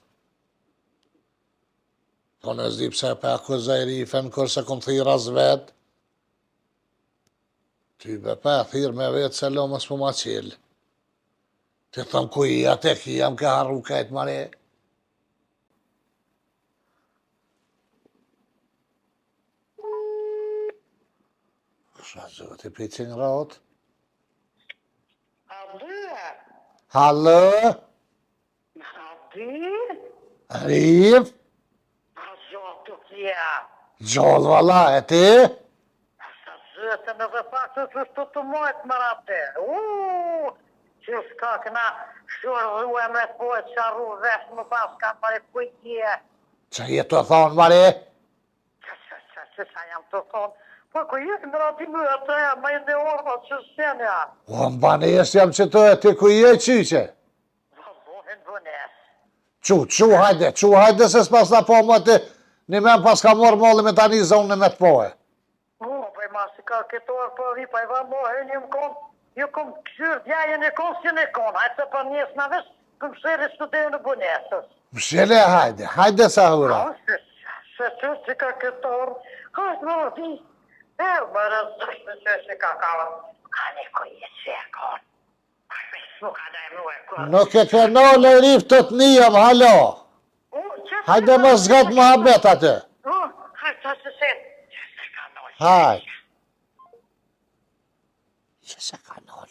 Po në zdi pse pe akuzaj rifen, kërse kom thira zvet, ty be pe thirë me vetë se lo mësë për ma qilë. Të thëmë ku i atë ki jam ke harru kajtë mare. Shra zëti picin rot. Hallë? Rif? Gjollë valla, e ti? Zëtë në dhe pasë të të mojtë më rapte. Që s'ka këna shurë dhue me të pojtë qarru vesh më pas ka pare kujtje. Që jetu e thonë, mare? Që sa jam të thonë. Po ku jetë në rati më atë e me në orma që s'jenja. O, më banes jam që të e ti ku je qyqe? Vohen bënes. Qu, hajde se s'pas në po më ti, një men pas ka morë molli me tani zonë me të pojë. Po i masi ka këtë orë po vi pa i va mohe një më konë. Ju kom këshyrë djajën e konë si në konë. Hajtë se për njësë në vesh, këm shërë së të në bënesës. Mshele, hajde sa hura. Se që ka këtë orë, hajtë më rëdi. Më rëzështë që ka ka një kujë që e konë. s'mu ka da emru e kur. Nuk e ke nole rif të të njëm, halo. Hajde më zgat muhabet atë. Hajde të se. Që se ka nol. Hajde. Që se ka nol.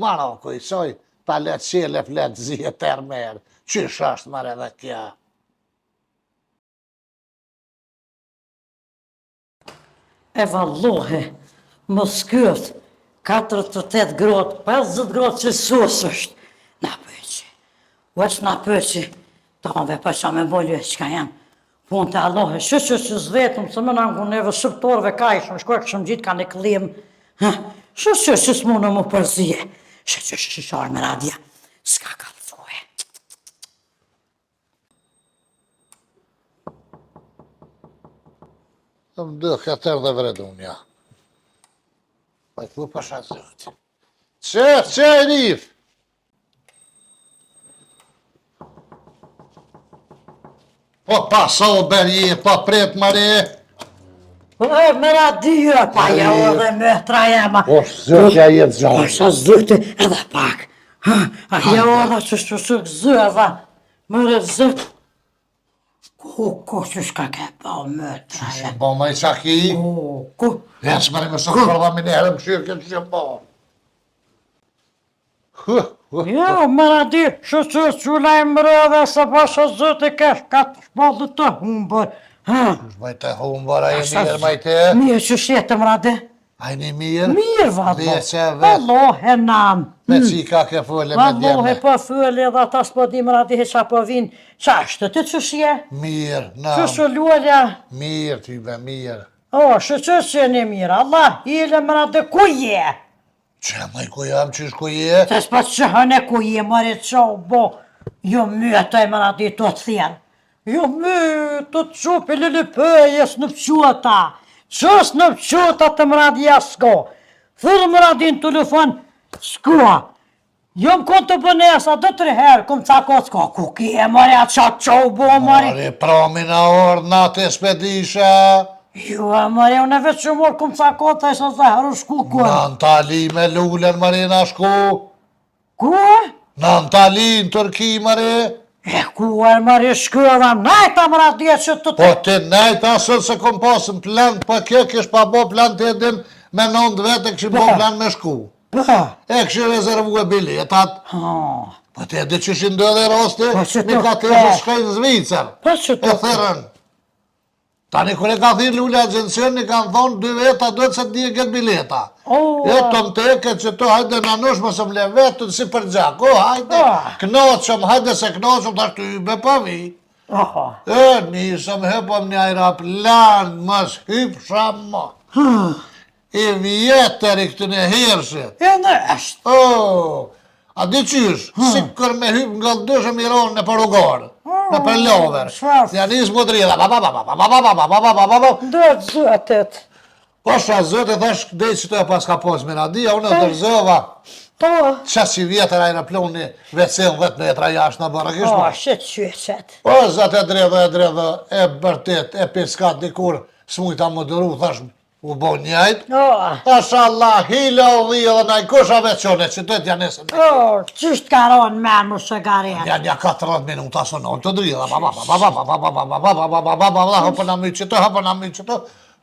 Maroko i soj, ta letë qele fletë zije termer. Qysh është mare dhe kja? E vallohi, më skët, 48 grotë, 50 grotë që sus është. Na pëqi, vëq na pëqi, tave pa qa me bolje qka jam. Pun të Allahe, që zvetëm, se më nëngu neve shqiptorve ka ishëm, shkoj këshëm gjitë ka në klim. Që s'mu në mu përzije, që qarë me radia, s'ka ka pëzohe. Më dë këtër dhe vredunja. Pa i ku pasha zëti. Që e rif? Po paso berje, po pret mare. Me radio, pa ja o dhe me trajema. Po zëtja jetë zëti. Pasha zëti edhe pak. A ja o dhe që zëva, mërë zëti. Ko që shka ke pa me trajema. Po ma i qaki? Ko? Veç mare më shumë përda minerë më shirë këtë që po. Ja, më radi, që lajmë rëve se pasha zëti kesh ka të shpallë të humbër. Majte humbër, a e mirë majte? Mirë që shetë më radi. A e një mirë? Mirë, vallo. Veqe, Vallohe nam. me qika ke fële me Vallohe djerne. po fële dhe ta s'po di më radi heqa po vinë. Qa është të që shje? Mirë, Që nam. shë lualja? Mirë, ty be mirë. O, që një mirë, Allah, ile më radi ku je? Që maj ku jam, qysh ku je? Se s'pa që hëne ku je, mëri qa u bo. Jo myëtoj më radi të të thjenë. Jo myë të të qupi lili pëjes në pëquata. Qës në pëquata të më radi jasko. Thërë më radi në telefon, s'kua. Jo më konë të bënesa, dhe 3 herë, këmë cako s'ka. Ku ki e mëri atë qatë qa u bo, mëri. Mare, promina orë, natë e spedisha. Jo, mëri, unë e veç që morë këmë cako të isha zahëru shku Në kërë. Antali me lullen, mare, na shku. Ku? Në Antali, në Turki, mare. E ku e mëri shkëva, najta më radi që të Po ti nejta sot se kom pasën plan, po kjo kish pa bo plan të edin me 9 vete këshin bo plan me shku. Ba. E këshin rezervu e biletat. Po ti edhe që shindë edhe rosti, Po që një të ka të flesh. e shkajnë Zvicër. Po që E të thërën. Tani kër e ka thirë lullë agencion, i kanë thonë 2 veta, duhet se t'di e këtë bileta. E të më të eke që to, hajde në nush më së më le vetë, si për gjak, o hajde, knoqëm, hajde se knoqëm, ta shtu hybe pa vi. E nisëm, hëpëm një aeroplan, mës hypësha ma. I vjetër i këtë në hershit. E në është. A di qysh, si kër me hypë nga dëshëm i ronë në përugarë, në për lover. Ja nisë më drida, Dhe zëtet. Po shë zëtë, thash, dhej që të e pas ka posë me radia, unë e dërzova. Po. Qasë që vjetër aeroploni vecen 10 metra jashtë në bërë, kishë O, ma. shetë qyqet. Po, zëtë e dredhe, e bërtet, e piskat dikur, s'mujta më dëru, thash, u bo njajt. O, Thash Allah, hile o dhije dhe naj kusha veqone, që të t'ja nesën. qështë karon me më shëgaret. Ja 14 minuta sonon të drida, hëpën a myqë të, hëpën a myqë të,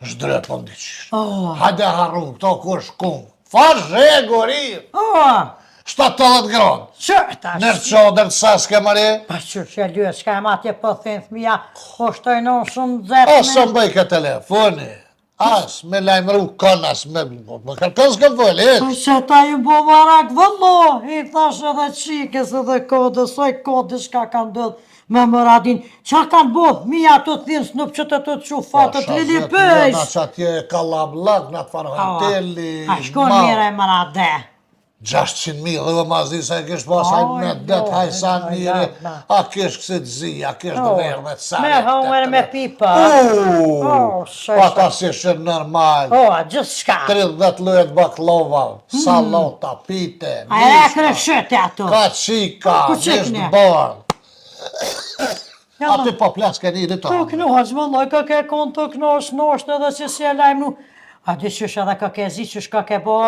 shdrët për ndiqisht. Hajde harru, këto ku shkun. Fashe, gorir, O, 70 gradë. qëta Nërë qodër të saske mëri, Pa që lyë, s'ka e matje për thënë thëmija, o shtojnon shumë zetë asë më bëj këtë telefoni, asë me lajmëru kënas, me kërkën s'këm vëllë, Po që ta ju bo marak vëllo, i thash edhe qikës edhe kodës, oj kodës ka kanë dëllë me më radin. Qa kanë bo, mija të thinë snup që të që fatët lili Na pëjsh. që atje kalablak, në të farë hoteli, A shkon mire më rade. 600.000 dhe mazi se kish pas hajt me det, hajt sa njëri, a kish kësit zi, a kish dëverë dhe të sare. Me hongër me pipa. Pa ta si shërë normal, O, gjithë shka. 30 lojët baklova, salota, pite, A e rekre shëte ato. ka qika, Ku nisht qikne? barë. Aty po plas ke një Të rito. knosh, vëlloj, ka ke konë të knosh, noshtë edhe që si e lajmë nu. A di qësh edhe ka ke zi, qësh ka ke bo,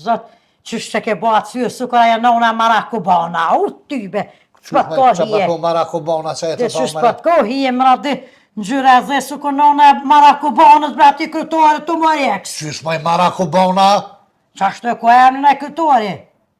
zët, Qështë se ke bo aty, sukra e nona Marakubana, u tybe, shpat ko Që hije. po Marakubana që e Dhe të që thonë shpat ko hije, më radi, në gjyre e dhe sukur nona Marakubanës, bre ati krytore të më jeks. Qysh maj Marakubana? Qashtu e ko e në krytore?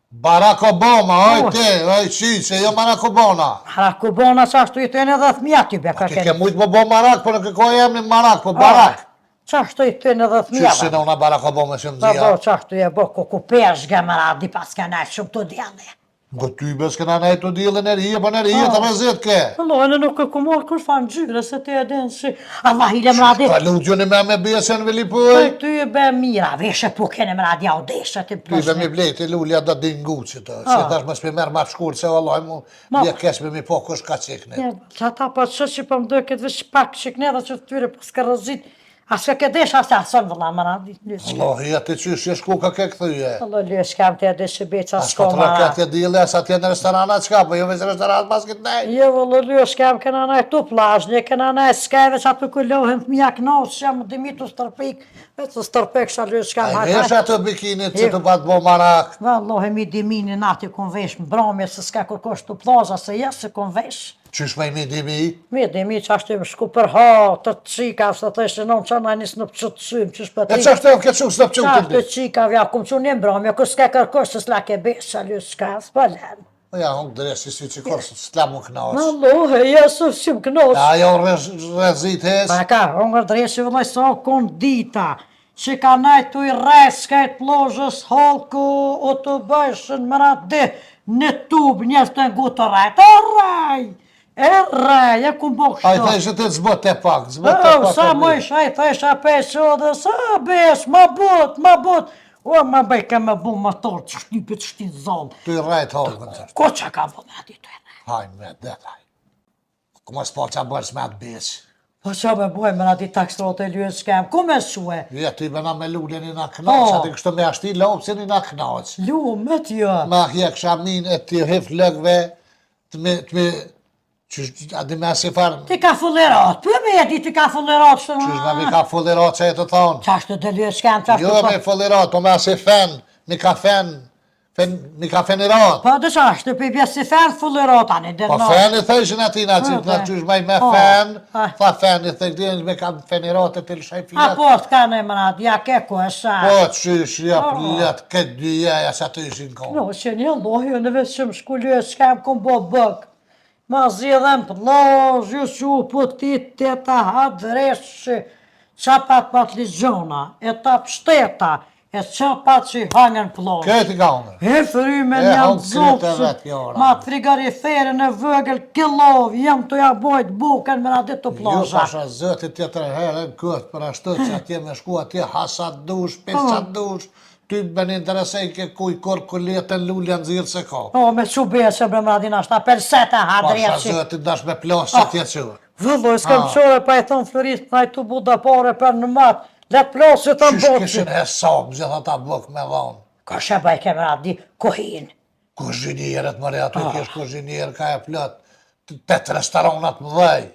Barack Obama, oj te, oj që jo Marakubana. Marakubana qashtu i të në dhe thmija tybe, ka Ti ke kënë. mujtë më bo Marak, për në këkoj emni Marak, po Barak. Qashtu i të në dhe thmija. Qysh si në una Barack Obama që më Po, zia? qashtu e bo ku peshge, më radi, pas ka në shumë të djene. Ngo ty bes këna nejtë të dilën e rije, po në rije të rëzit ke. Lojnë nuk e ku morë kur fanë gjyre, se te e denë si... Allah i le më radi. Ka lugjoni me besën veli Po pëj. ty e be mira, veshe po kene më radi audeshe të Ty be pëshme. mi blejti lulja da dingu që të, që tash më s'pi merë ma të shkurë, se vallaj mu, bje kesh me mi po kush ka cikne. Që ata pa që që po më dojë këtë vësh pak shikne dhe që të tyre pas ka rëzit. As ka këtë desh, as të ason vëlla më radi. Allah, ja ti qysh që shku ka ke këthyje. Allah lësh kam të edhe që beqa As s'ko po të më radi. raket e dile, as atje në restorana qka, po jo veç restoranat pas këtë nej. Jo, vëllë lësh kam këna nëjë tu plazh, një këna nëjë skajve që aty ku lohen të mjak nësë, që jam dimi të stërpik, veç të stërpik që lësh kam A i vesh atë bikinit që të patë bo marak. Vallohi mi dimini nati kun vesh më bromje se s'ka kërkosh të plaza se jes se kun vesh. Qysh me i mi dimi? Mi dimi që ashtu më shku për ha, të qika, së të ishte non që na njësë në pëqët të symë, që shpët E që është e këtë qukë së të Qa pëqukë të të qika, vja, kum që një mbromje, kur s'ka kërkosh se s'la ke besh, që lësh s'ka, s'pa len. Ja, unë dresi si që korë, s'la mu knaqë. Vallohi, jesë si më knosh. Ajo rezit hes. Pa ka, unë dreshi vëllaj sa kon dita, që ka najt të i res, ka i të plozhës, halku, o të bëshën, më rati, në tubë, njës të ngu të rajt, e raj, e ku më bëk A i shto. thejshë të zbot e pak, zbot e pak. Sa më ish, a i thesha pesë dhe sa besh, ma but. O, ma bëj ka me bu motor, që shtipit shtit zonë. Tu i rajt halkën të. Ko që ka bu me ati të e? Haj me detaj. Kuma s'po qa bërës me atë beqë. Po që me boj me ati takstrote lyën s'kem, ku me shue? Ja, ty bëna me lullin i na knaqë, ati kështu me ashti lopësin i na knaqë. Lu, me t'jo. Ma hje kësha min e t'i hif lëgve, të me, qysh, adi me asi farë, Ti ka fullerat, për me jeti ti ka fullerat shtë qysh me mi ka fullirat që e të thonë. Qashtu të lyën s'kem, qashtu Jo me fullirat, po me asi fen, mi ka fenirat. Po dhe qashtu, për bjes si fen fullerat, anë i Po dërno. fen i thejshin atina, që Po, të po. qysh me Po. fen, Po. tha fen i thejshin, me ka fenirat e të lëshaj A filat. po t'ka në mërat, ja ke ku e sa. Po, qysh, ja plët, këtë dyja, sa të ishin konë. No, që një lohi, në veç që më shkullu e s'kem kom bo bëk. Ma zjedhen plazh, ju që po ti të ta hadresh, qapat pat ligjona, e ta pshteta, e qapat që i hangen plazh. Këtë i ka unë. E fryme E, një hongë kryet e zopsë, vetë, jo, ra. ma frigoriferin e vëgël kilov, jem të ja bojt buken me radit të Jo, plazha. pasha zëti tjetër herë në këtë për ashtë që atje me shku atje hasat dush, pesat dush, ty me një interesej ke kuj korë kulletën lullja në zirë se ka. O, me që bje që bre mradin ashtë, a persete Pasha hadreshi. zëti dash me plasë atje që. Vëlloj, s'kam qore pa i thonë florist, na i tu buda pare për në matë, let plasë të në Qysh botë. kishin hesab, gjitha ta blok me dhonë. Ka sheba i keme radi, kohin. Kuzhinierët mëre, aty kesh kuzhinierë ka e plët, 8 restoranat më dhej.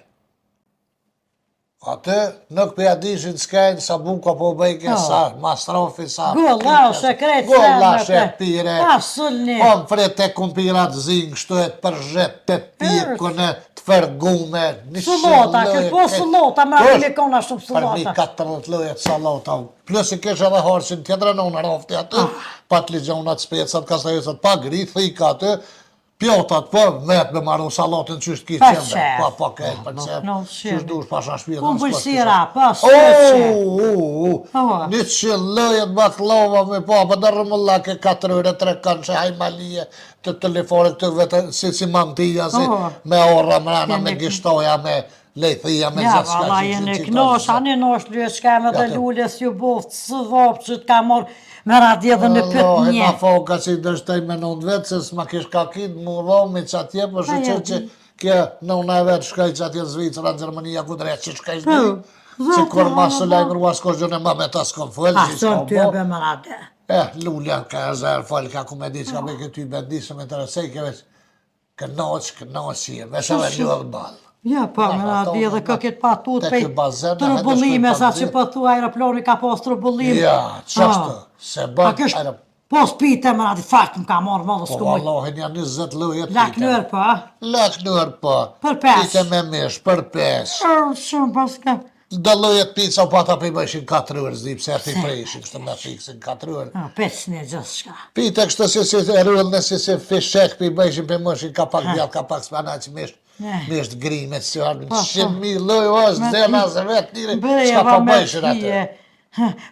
Atë nuk për dishin s'kajnë sa buka po bëjke, sa mastrofi, sa... Golla, sekret, Golla, se, shek, pire. Asullni. Kom fret e kumpirat zingë, shtu e të përzhet, të pikën e të fergume, një Sulota, këtë po sulota, ma Kush? rrëmi kona shumë Për mi sulota. 14 lojet salata. Plus i kesh edhe harsin tjetër në unë rafti aty, pat ligjonat, specat, kastajusat, pa gri, thika aty, pjotat, po, met me marru salatin qysht ki Pa qembe. qef. Pa qef, për qef. No, Qysht dush pasha shpjetë. Kumbulsira, pa sëqe. Po. 100 lojet baklava me pa dhe rëmulla ke 4 ore, 3 kanë që hajmalije të telefonit të vetë, si mantija, si Po. me orra mrana, me gishtoja, me lejthia, me Ja, gjithë shka. valla, jene knosh, ani nosh lyë shkeme dhe lulles ju boft, së vopë që t'ka morë me radje dhe në pët Allah, një. ma foka që i dështaj me nëndë vetë, se s'ma kish ka kitë mu dhomi që atje, për shë që që kje nëna e vetë shkaj që atje në Zvicra, në Gjermania, ku drejtë që shkaj shdi, që kur masë lajmërua s'ko gjëne ma me ta s'kom fëllë, A, që sën s'kom ty e bo. be me radje. Lulja ka e zërë fëllë, ka ku me di që ka me këty bendisë me të rësej, ke veç kënoq je, veç e një dhe balë. Ja, pa, me radje dhe ka këtë patut Te pej ky bazen, trubullime, hajde sa shkojmë që po thua aeroploni ka pas trubullim. Ja, qashtu, se Pa bën, kësh, Po s'pite më radi fakt më ka marrë më dhe Po s'ku mujtë. vallohen janë 20 lloje Laknër po, a? Laknër po. Për pesë. Pite me mish, për 5. Shumë pas ka. Do llojet pica po ata bëjshin 4 orë, zi pse ti preshin kështu me fiksin 4 orë. 5 një gjithçka. Pite kështu si rrullën si fishek bëjshin për moshin kapak djallë, kapak spanaç mish. Mish të grime, si harbin, 100.000 lloj është, zena se vetë njëri, s'ka po bëjshin atë.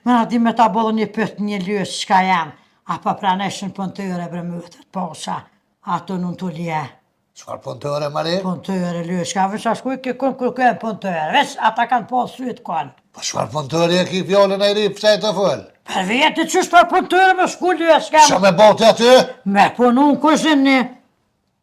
Më radi me ta bollë një pyet një lyës çka jam. A pa praneshin punëtore bre mëtët, posha, ato nuk të lje. Çfarë punëtore, Mari? Punëtore lyës, ka veç ashkuj kërkën punëtore, veç ata kanë pas sytë kanë. Po çfarë punëtore e ki fjallën e ri, pse e të fol? Per vjetë qysh për punëtore me shku lyës, Qa me bote aty? me punu në kuzhinë,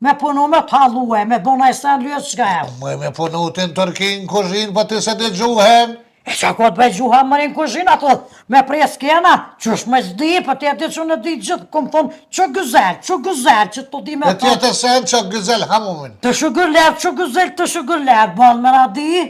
me punu me t'halue, me bona i sen lyës çka jam. Me punu të në Turki në kuzhinë, po ti se të gjuhen. E qa ko të bëjt gjuha më rinë kuzhinë ato, me pres kena, qysh me zdi, për të jetë që në di gjithë, kom thonë, që gëzel, që të di me E tjetër sen që gëzel hamumin. Të shugëller, të shugëller, balë më radi,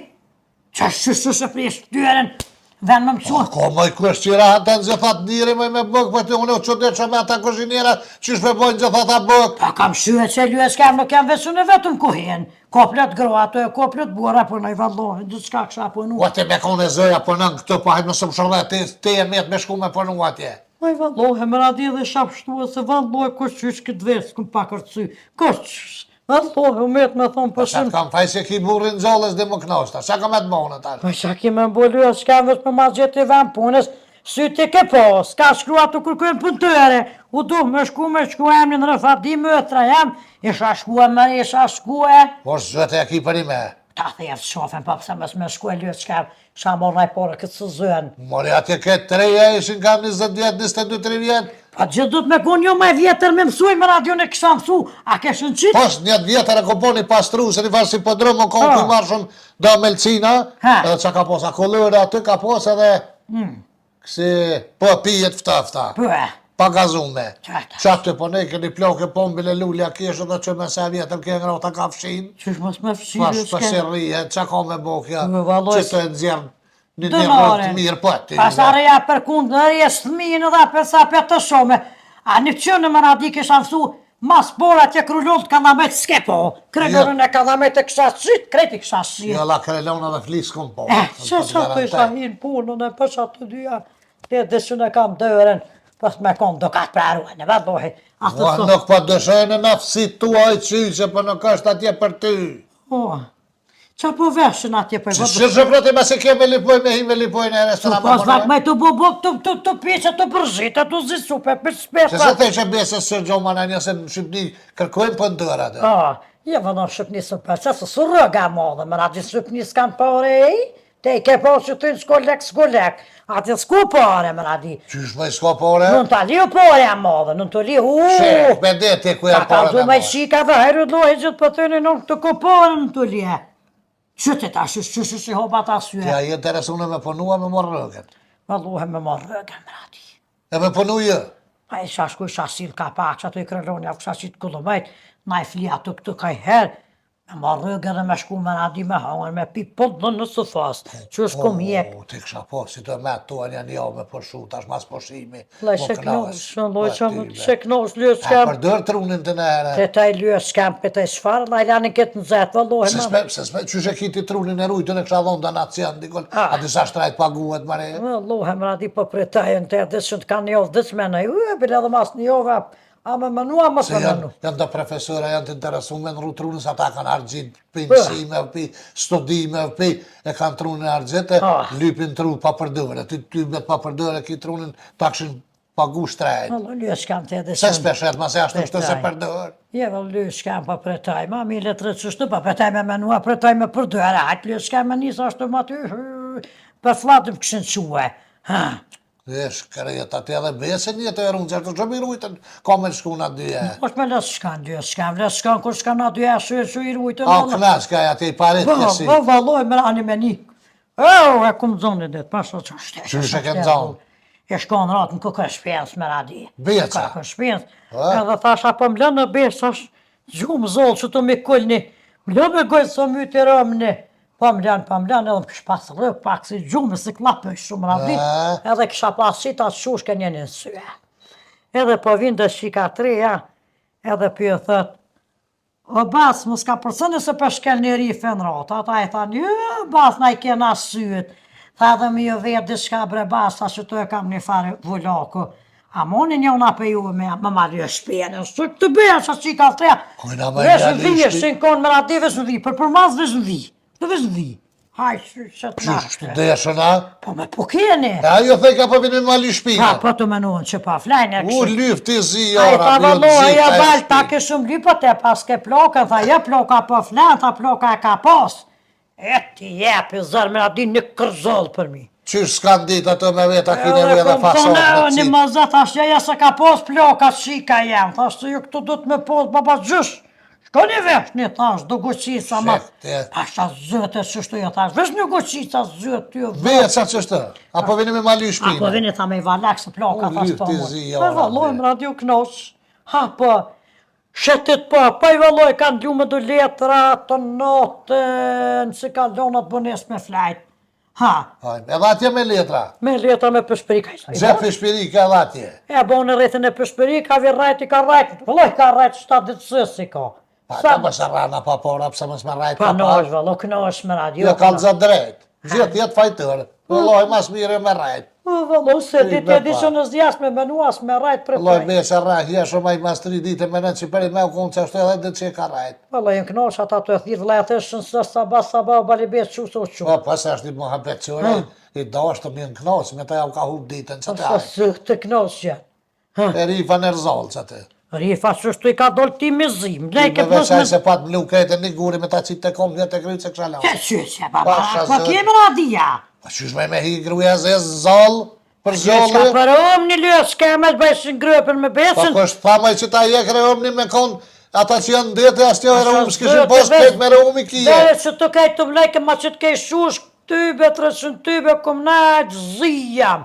që shushu e prish tyren, ven më mëcu. Ko më i kërshqira ata në gjithat njëri me bëk, për të unë që dhe që me ata kuzhinjera, qysh me bojnë gjithat a bëk. Pa kam shyë që lyës kem nuk kem vesu në vetëm kuhin, koplet groato e koplet bura për në i vallohin, dhe qka kësha punu. O ti me kone zëja përnën këtë, pa hajtë më së më shërle, ti e met me shku me përnu atje. Oj vallohe, më radi dhe shapshtua se vallohe qysh këtë vesë këm pa kërcy, vallohe, u met me thonë për Sa të kam faj se ki burin gjallës dhe më knosta, sa kam e të monë tash. Po qa ki me mbolu e s'ka veç për ma gjithë i ven punës, sy ti ke po, s'ka shkrua të kërkujnë punëtëre, u du me shku emnin Rëfati mëtra jam, isha shku e, Po shëtë e ki për i me. ta thejë të shofen, pa pëse mes me shku e lyës qka, qa morë naj pore këtë së zënë. Mori atje këtë 3 ishin kam 20 vjetë, 22-3 vjetë. Pa gjithë du të me kun jo me vjetër me mësuj me radion e kësha mësu, a keshën qitë? Pos njët vjetër e ko po një pastru, se një farë si pëdrëm, më konë të marrë shumë da melcina, edhe që ka pos, a kolore aty ka pos edhe, kësi, po pijet fta, Pëe, pa gazume. Qata. Qatë po ne këni ploke pombil e lulja kishë dhe që me se vjetër ke ngra ta ka fshin, qysh mos me pas fshirë pasirrije, që ka me bokja, Me valloj që të nxjerë një Dënore. rrët të mirë, po ti. Pasarëja për kundë, dhe jesë të minë dhe për sa për të shome. A një qënë më radi kisha mësu, mas bora që krullon të kalamet s'ke po. Kregërën e kalamet e kësha sytë, kreti kësha sytë. Jo la krelona dhe flisë kom po. Që të isha hinë punën e për qatë të dyja. Te dëshën e kam dërën, pas me konë do ka të praruën, e vadohi. Nuk po dëshojnë në aftësit tua i qyqe, po nuk është atje për ty. Qa po veshën atje për Që shëkroti ma se keme lipoj me hi me lipoj në restoran Pas vak me të bubuk të pjeqe të përzita, të zisupe, për Që shpepa. se të ishe bese së gjoma në njëse në Shqipni kërkojnë për ndër atë. Je vëna Shqipni së për që së rëga modhe, më radi Shqipni s'kanë pare e, te i ke po që të në s'kolek, ati s'ku pare më radi. Qysh me s'ka pare? Nën të liu pare a modhe, nën të liu, Shef, me deti ku janë ka pare du me me mojë. qika dhe herë dojë gjithë për të një nuk të ku pare nën të lie. Qëtë ta shushu si hoba ta syë. Tja je interesune me punua me morë rëgën. Valluhe me marrë rëgën më radi. E me punu jë. A i shashku i shasil ka pak, që ato i kreloni, a kësha qitë kullumajt, na i flia të këtë kaj herë, me marrë rëgën dhe me shku me radi me hangën, me pi pëllë dhe në së fasë, që është kom jek. Ti kësha po, si të me të janë një me përshu, tash mas përshimi. Laj sheknosh, loj sheknosh lyës E s'kam, përdër trunin të nere. te taj lyës s'kam, pe taj shfarë, laj lani këtë në zetë, vallohi ma. Se që kiti trunin e rujtën e kësha dhonë donacion, dikon, a disa shtrajt paguhet mare. Vallohi më radi po pretajën të edhe që të kanë njovë dhe që me në ju, bile edhe mas njovë, a me mënua më Se për mënu. janë të profesora, janë të interesume në trunës, ata kanë argjit për mësime, për studime, për e kanë trunin argjit, lypin tru pa përdore, ty bet pa përdore, ki trunin takshin pagu shtrejt. Vallo lyës kam të edhe Se speshet, ma se ashtë kështë se përdore. Je vëll lyës kam pa pretaj, ma mi letret qështu, pa pretaj me menua, pretaj me përdore, hajtë lyës kam me njësë ashtu ma ty, për flatëm këshën quaj. Vesh, kërjet atë edhe bese një të erunë, që që mi rujtën, ka me shku në dyje. Osh me lesë shkan lyës kam, lesë shkan kur shkan në dyje, shu i rujtën. A knas, ka ati i parit kësi. Valloj me rani me një. E kum zonë dhe, pasha që shtesh. Që shë ke në zonë? E shkon ratë në kukë shpjens me radi. Beca? Kukë shpjens. Edhe thash, apo më lënë në besë, gjumë zollë që të mi kullni. Më lënë me gojtë së my të rëmëni. Po më lënë, edhe më kështë pasë rëpë, pak si gjumë, si klapë shumë radi. Edhe kësha pasë qita të shush ke një një syë. edhe po vinë dhe shika treja, edhe për thët, o bas, mos ka përcënë se për shkel një rife në rotë, ata e thanë, jo, bas, na i kena syet, tha edhe mi jo vetë diçka bre bas, tha që tu e kam një fare vullaku, a moni një una për juve me ma ljo shpjene, së të bëja që shika treja, Kujna me vesh në njali dhije, shpi- që në konë me rati vesh në dhije, për mas vesh në dhije, të vesh në dhije, haj, që të Qysh të nashtë. deshëna? Po me po keni. E ajo thej ka po vini mali shpina. Pa, po të menuën që pa flajnë e U kështë. lyfti zi, A i ora, tha për jo të vëlloha, zi, ja ta e balë, ta shpi. këshëm lypët e pas ke plokën, tha, ja ploka po flanë, tha ploka e ka pas. E ti jepi, zërë, me ati një kërzollë për mi. Qysh s'kan dit ato me veta kine Edhe vje dhe kom fasot thonë, në një cip. mëzë, thash, ja se ka pas ploka, shika jem, thash, të ju këtu du të me pos, baba gjysh. Shko një vesh, një thash, do goqica ma. Shekte. Pasha zëte, që shtu jo thash, vesh një goqica zëte, jo Veja qa qështë? Apo vini me mali A po shpina? vini tha me i valak se ploka, U, tha lyfti s'po mu. zi, Po ora, vallojmë be. radio knoq, ha po, shetit po i valloj kanë gjumë do letra të notën, si ka lonat bënes me flajt. Ha, Hajme, edhe atje me letra. me letra me pëshpërika. Gjepi shpirika edhe atje. E bo në rrethin e pëshpëri, ka vi rajt i ka rajt, valloj ka rajt 7 ditësës si ka. Pa Sa, ta më sharrana pa pora, pëse më s'me rajt pa pa nosh, pa. vallo, knoq me radio. Jo kalë zë drejt. Gjithë jetë fajtër. Vëlloj mas mire me rajt. O, vallo, se Ti dit me e di pa. që në zjas me menuas me rajt për Vëlloj prej. me se rajt, ja shumë aj mas 3 dite me në që peri me u konë që është edhe dhe që ka rajt. Vallo, jem knoq, ata të e thirë vlejatëshën së sabah, balibet që so që. Po, pas është i muhabet qëre, i do është të mjën knoq, me ta ja u ka hub ditën që të Sa ajt. së të knoq që. E rifa në rëzollë që të. Rifa që shtu i ka dollë ti me zim. Ne Me ke veçaj se pat më lukajt e një guri me ta qitë të kom, një të krytë që kësha lau. Që, baba, Pasha po zot. kemi radia. Pa qysh me hi gruja zez zollë, për Që ka zollë. për një lësë, ka me të bëjshin grëpën me Pa besën. kështë thamaj që ta je kreomni me konë, ata që janë ndete, as tjo e Pasha rëmë, zot, s'kishin e pos vesh- këtë me rëmë i kije. Dhe që të kaj të vlejke, ma që të kaj shush, tybe, 300 tybe, këm najt, zijam.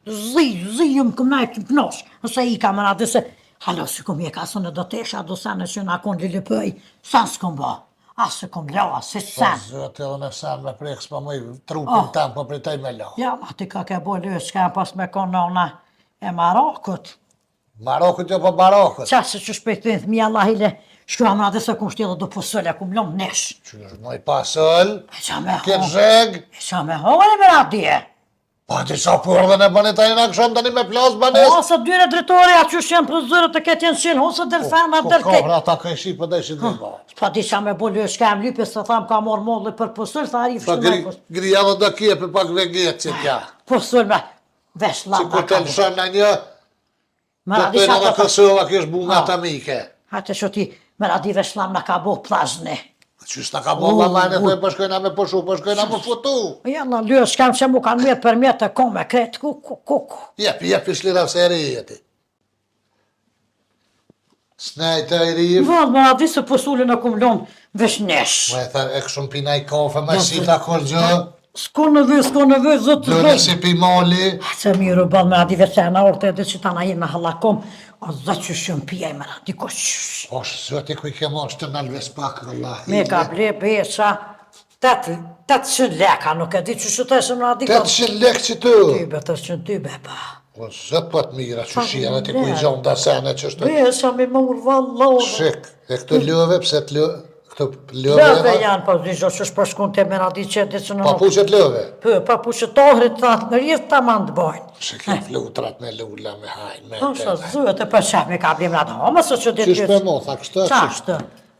Zijëm këm najt të knosh. Nëse i ka më radhë se, halo, si këm je ka së në do tesha, do sa në që në akon lilipëj, sa s'këm ba. Asë këm loa, se Po sen. zëtë edhe në sen me prek s'pa mëj trupin tam, po pritaj me lau. Ja, ma ti ka ke bo lësë, ka pas me konona e Marokut. Marokët jo po Marokët. Qa se që shpejtojnë thmi Allah ile, shku amra dhe se kum shtjelë do pësële, kum lom nesh. Qysh mëj pasëll, E qa me këtë hon, zheg, e qa me hon e me radje. pa ti sa për dhe në bëni ta jena këshom tani me plas banes. Ose dyre drejtori, a që shenë për zërë të këtë jenë qenë, ose dërfena, Ko dërkej. kohra ta ka ishi për dhe shi dhe ba. Pa di qa me bolë, shka em lypje, se tham ka morë mollë për pësëll, sa arif Pa shtu me pësëll. grija dhe do kje për pak veget që tja. Pësëll me, vesh Që lamba kur të ka bo. lëshon në një, Me të radi të qa në të fa. Kosova kështë bunga të mike. Hate që ti, me radi vesh lamba ka bo plazhne. Qysh ta ka bo mamane, thoi po shkojna me poshu, po shkojna me fotu. Ja, në lyës, kam që mu kanë mjetë për mjetë të kome, kretë, ku. Jepi shlira se e rejeti. Snajta i rif, Vëllë, më radi se pësullin e kum lonë vesh nesh. me thar e këshum pina i kafe, me si ta kur gjë, S'ko në vë, zotë të dole vëllë. si pi mali. Se mirë, bëllë, me radi veçena orte edhe që ta na jenë në halakom, o zë që shumë pijaj me radi koqysh. O shëti ku i ke mosh të nalves pak, Allah. Me ka ble besha, 800 leka, nuk e di që shëteshëm në radi 800 lek që tu. Tybe, 800 tybe, pa. O zë pat mira që shia, ti ku i gjonë da sene që shtë. Besha me murë vallorë. Shik, e këtë lëve, pse të lëve, këtë Lëve lëve, janë, po di që shpërshkun të me radi që di që në papuqet lëve. Pa pu që tohrit të atë në rjetë të mandë bojnë. Shik, e flutrat me lula, me hajnë, me Pasha të. zëhet e për shaq me ka blim rada, o mësë që ditë Qysh për mo, tha kështë, Qa qysh? është?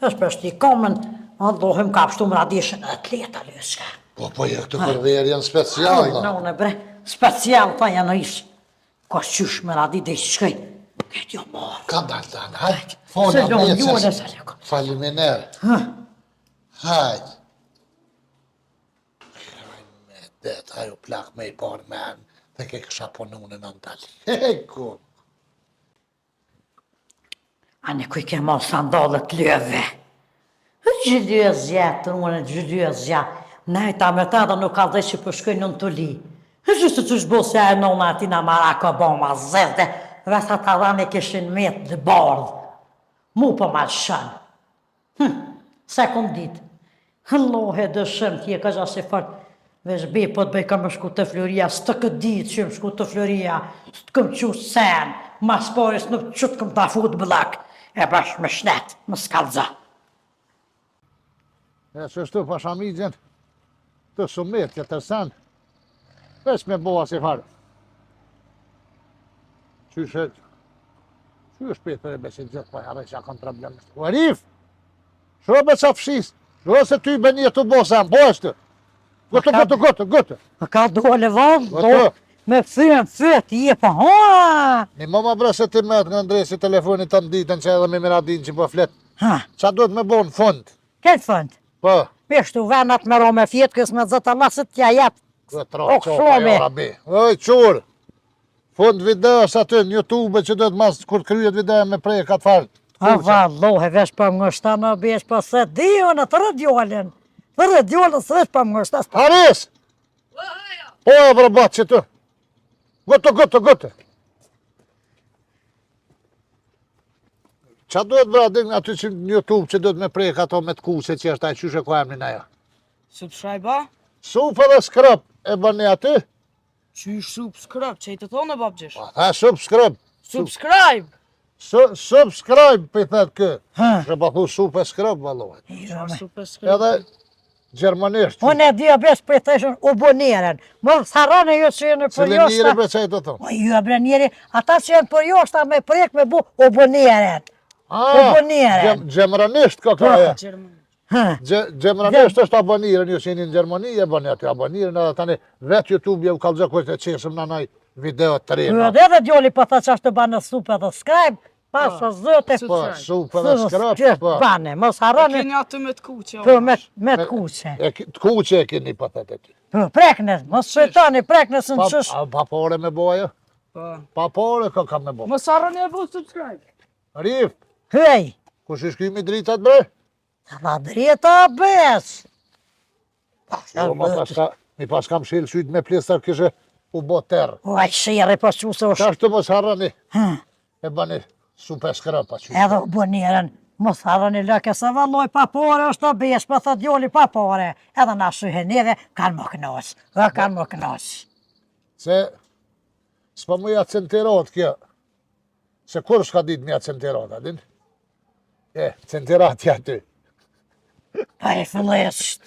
është për shti komen, allohim ka pështu më radishën atleta lëska. Po je këtë përverë janë special, Në no. unë bre, special ta janë ishë. Ka qysh me radi dhe ishë shkëj. Këtë jo morë. Ka dalë tanë, hajtë. Se Fona lonë juën e mjecës. se leko. Faliminer. Hajtë. Me det, ajo plak me i parë men, dhe ke kësha punune në ndalë. Heku. Ane kuj ke marë sandalët lëve. Gjylyëzja, të unë gjylyëzja. Nejta me ta dhe nuk ka dhe që përshkoj në të li. Gjysë të shbo se e nëna atina maraka boma zezde, vesa ta dhane kishin metë dhe bardhë. Mu për ma shënë. Se kom ditë. Hëllohe dëshëm tje ka gja si fort. Vesh be po të bëj kam shku të Floria, së të këtë ditë që më shku të Floria, së të këm që sen, mas paris nuk qëtë këm ta fut bëllak, e bash me shnet, më skallza. E që shtu pashamigjen, të sumet që tërsen, veç me boha si farë. Qyshe, që është për e besin gjithë, po jarë që akon problem. O Arif, shrobe qa fshis, shrobe se ty bënje të bosa, po është. Gëtë. Më ka dole vëllë, Gotë. me fyën fyt, je pa ha. Një më bre se ti met nga ndresi telefonit të nditën që edhe me miradin që po flet. Ha, Qa duhet me bo në fund? këtë fënd. Po, Peshtu venat me ro me fjetë, kësë me zëtë allasit tja jetë. gëtë O, shumë. rabi. Oj, qurë. Fund videos aty në YouTube që duhet mas kur kryet video me prej ka të farë. A vallohe, vesh për më ngështa në besh, për se di unë të rëdjollin. Të rëdjollin së vesh për më ngështa. Haris! Po, bro, batë që tu. Gëtë. Qa duhet bra din aty që në YouTube që duhet me prejk ato me të kuse që është ajë qyshe ku emrin ajo? Subscribe ba? Supë dhe skrap e bëni aty? Qysh subscribe, që i të thonë babgjesh? Ha, subscribe. Subscribe! Subscribe për i thetë kë. Ha. Që pa thu supë e skrap, valohet. Subscribe. Edhe gjermanisht. Unë e dhja besh për të ishën uboniren. Më sarane jo që jenë për Cile njëri joshta. për që e të thonë? O ju bre njeri, ata që jenë për joshta me prek me bu uboniren. Gjermanisht ka kaja. Gjerman. Gjermanisht është aboniren, ju që jeni në Gjermani, e bëni aty aboniren, edhe tani vetë YouTube je u kalëgjë kështë e qesëm në naj video të Ju rejnë. edhe djoli për ta që është të banë supë dhe skrajbë, pasë zëte Po, supë dhe skrap, po. bane, mos harani Keni aty me të kuqe. për me të kuqe. Të kuqe e keni për të ty. Për preknes, mos shëtani preknes në qësh. Pa pore me boja? Po. Pa pore ka me bo. Mos harroni e bu subscribe. Rif, Hej, kush i shkymi dritat bre? ta drita bes. Jo, mi pas kam shilë sytë me plistar kështë u bo terë. O, aj shire për që se është. Qa shtë mos harrani? E bani supe skrapa që. Edhe u boniren, mos harani lëke se valloj pa pore është të besh, për thë djoli pa pore. Edhe na shyhe neve, kanë më kënos. Kanë më kënos. Se s'pa mu ja centirot kjo. Se kur s'ka dit me ja centirot, adin? Centirat ja ty. Pa e fëllesht.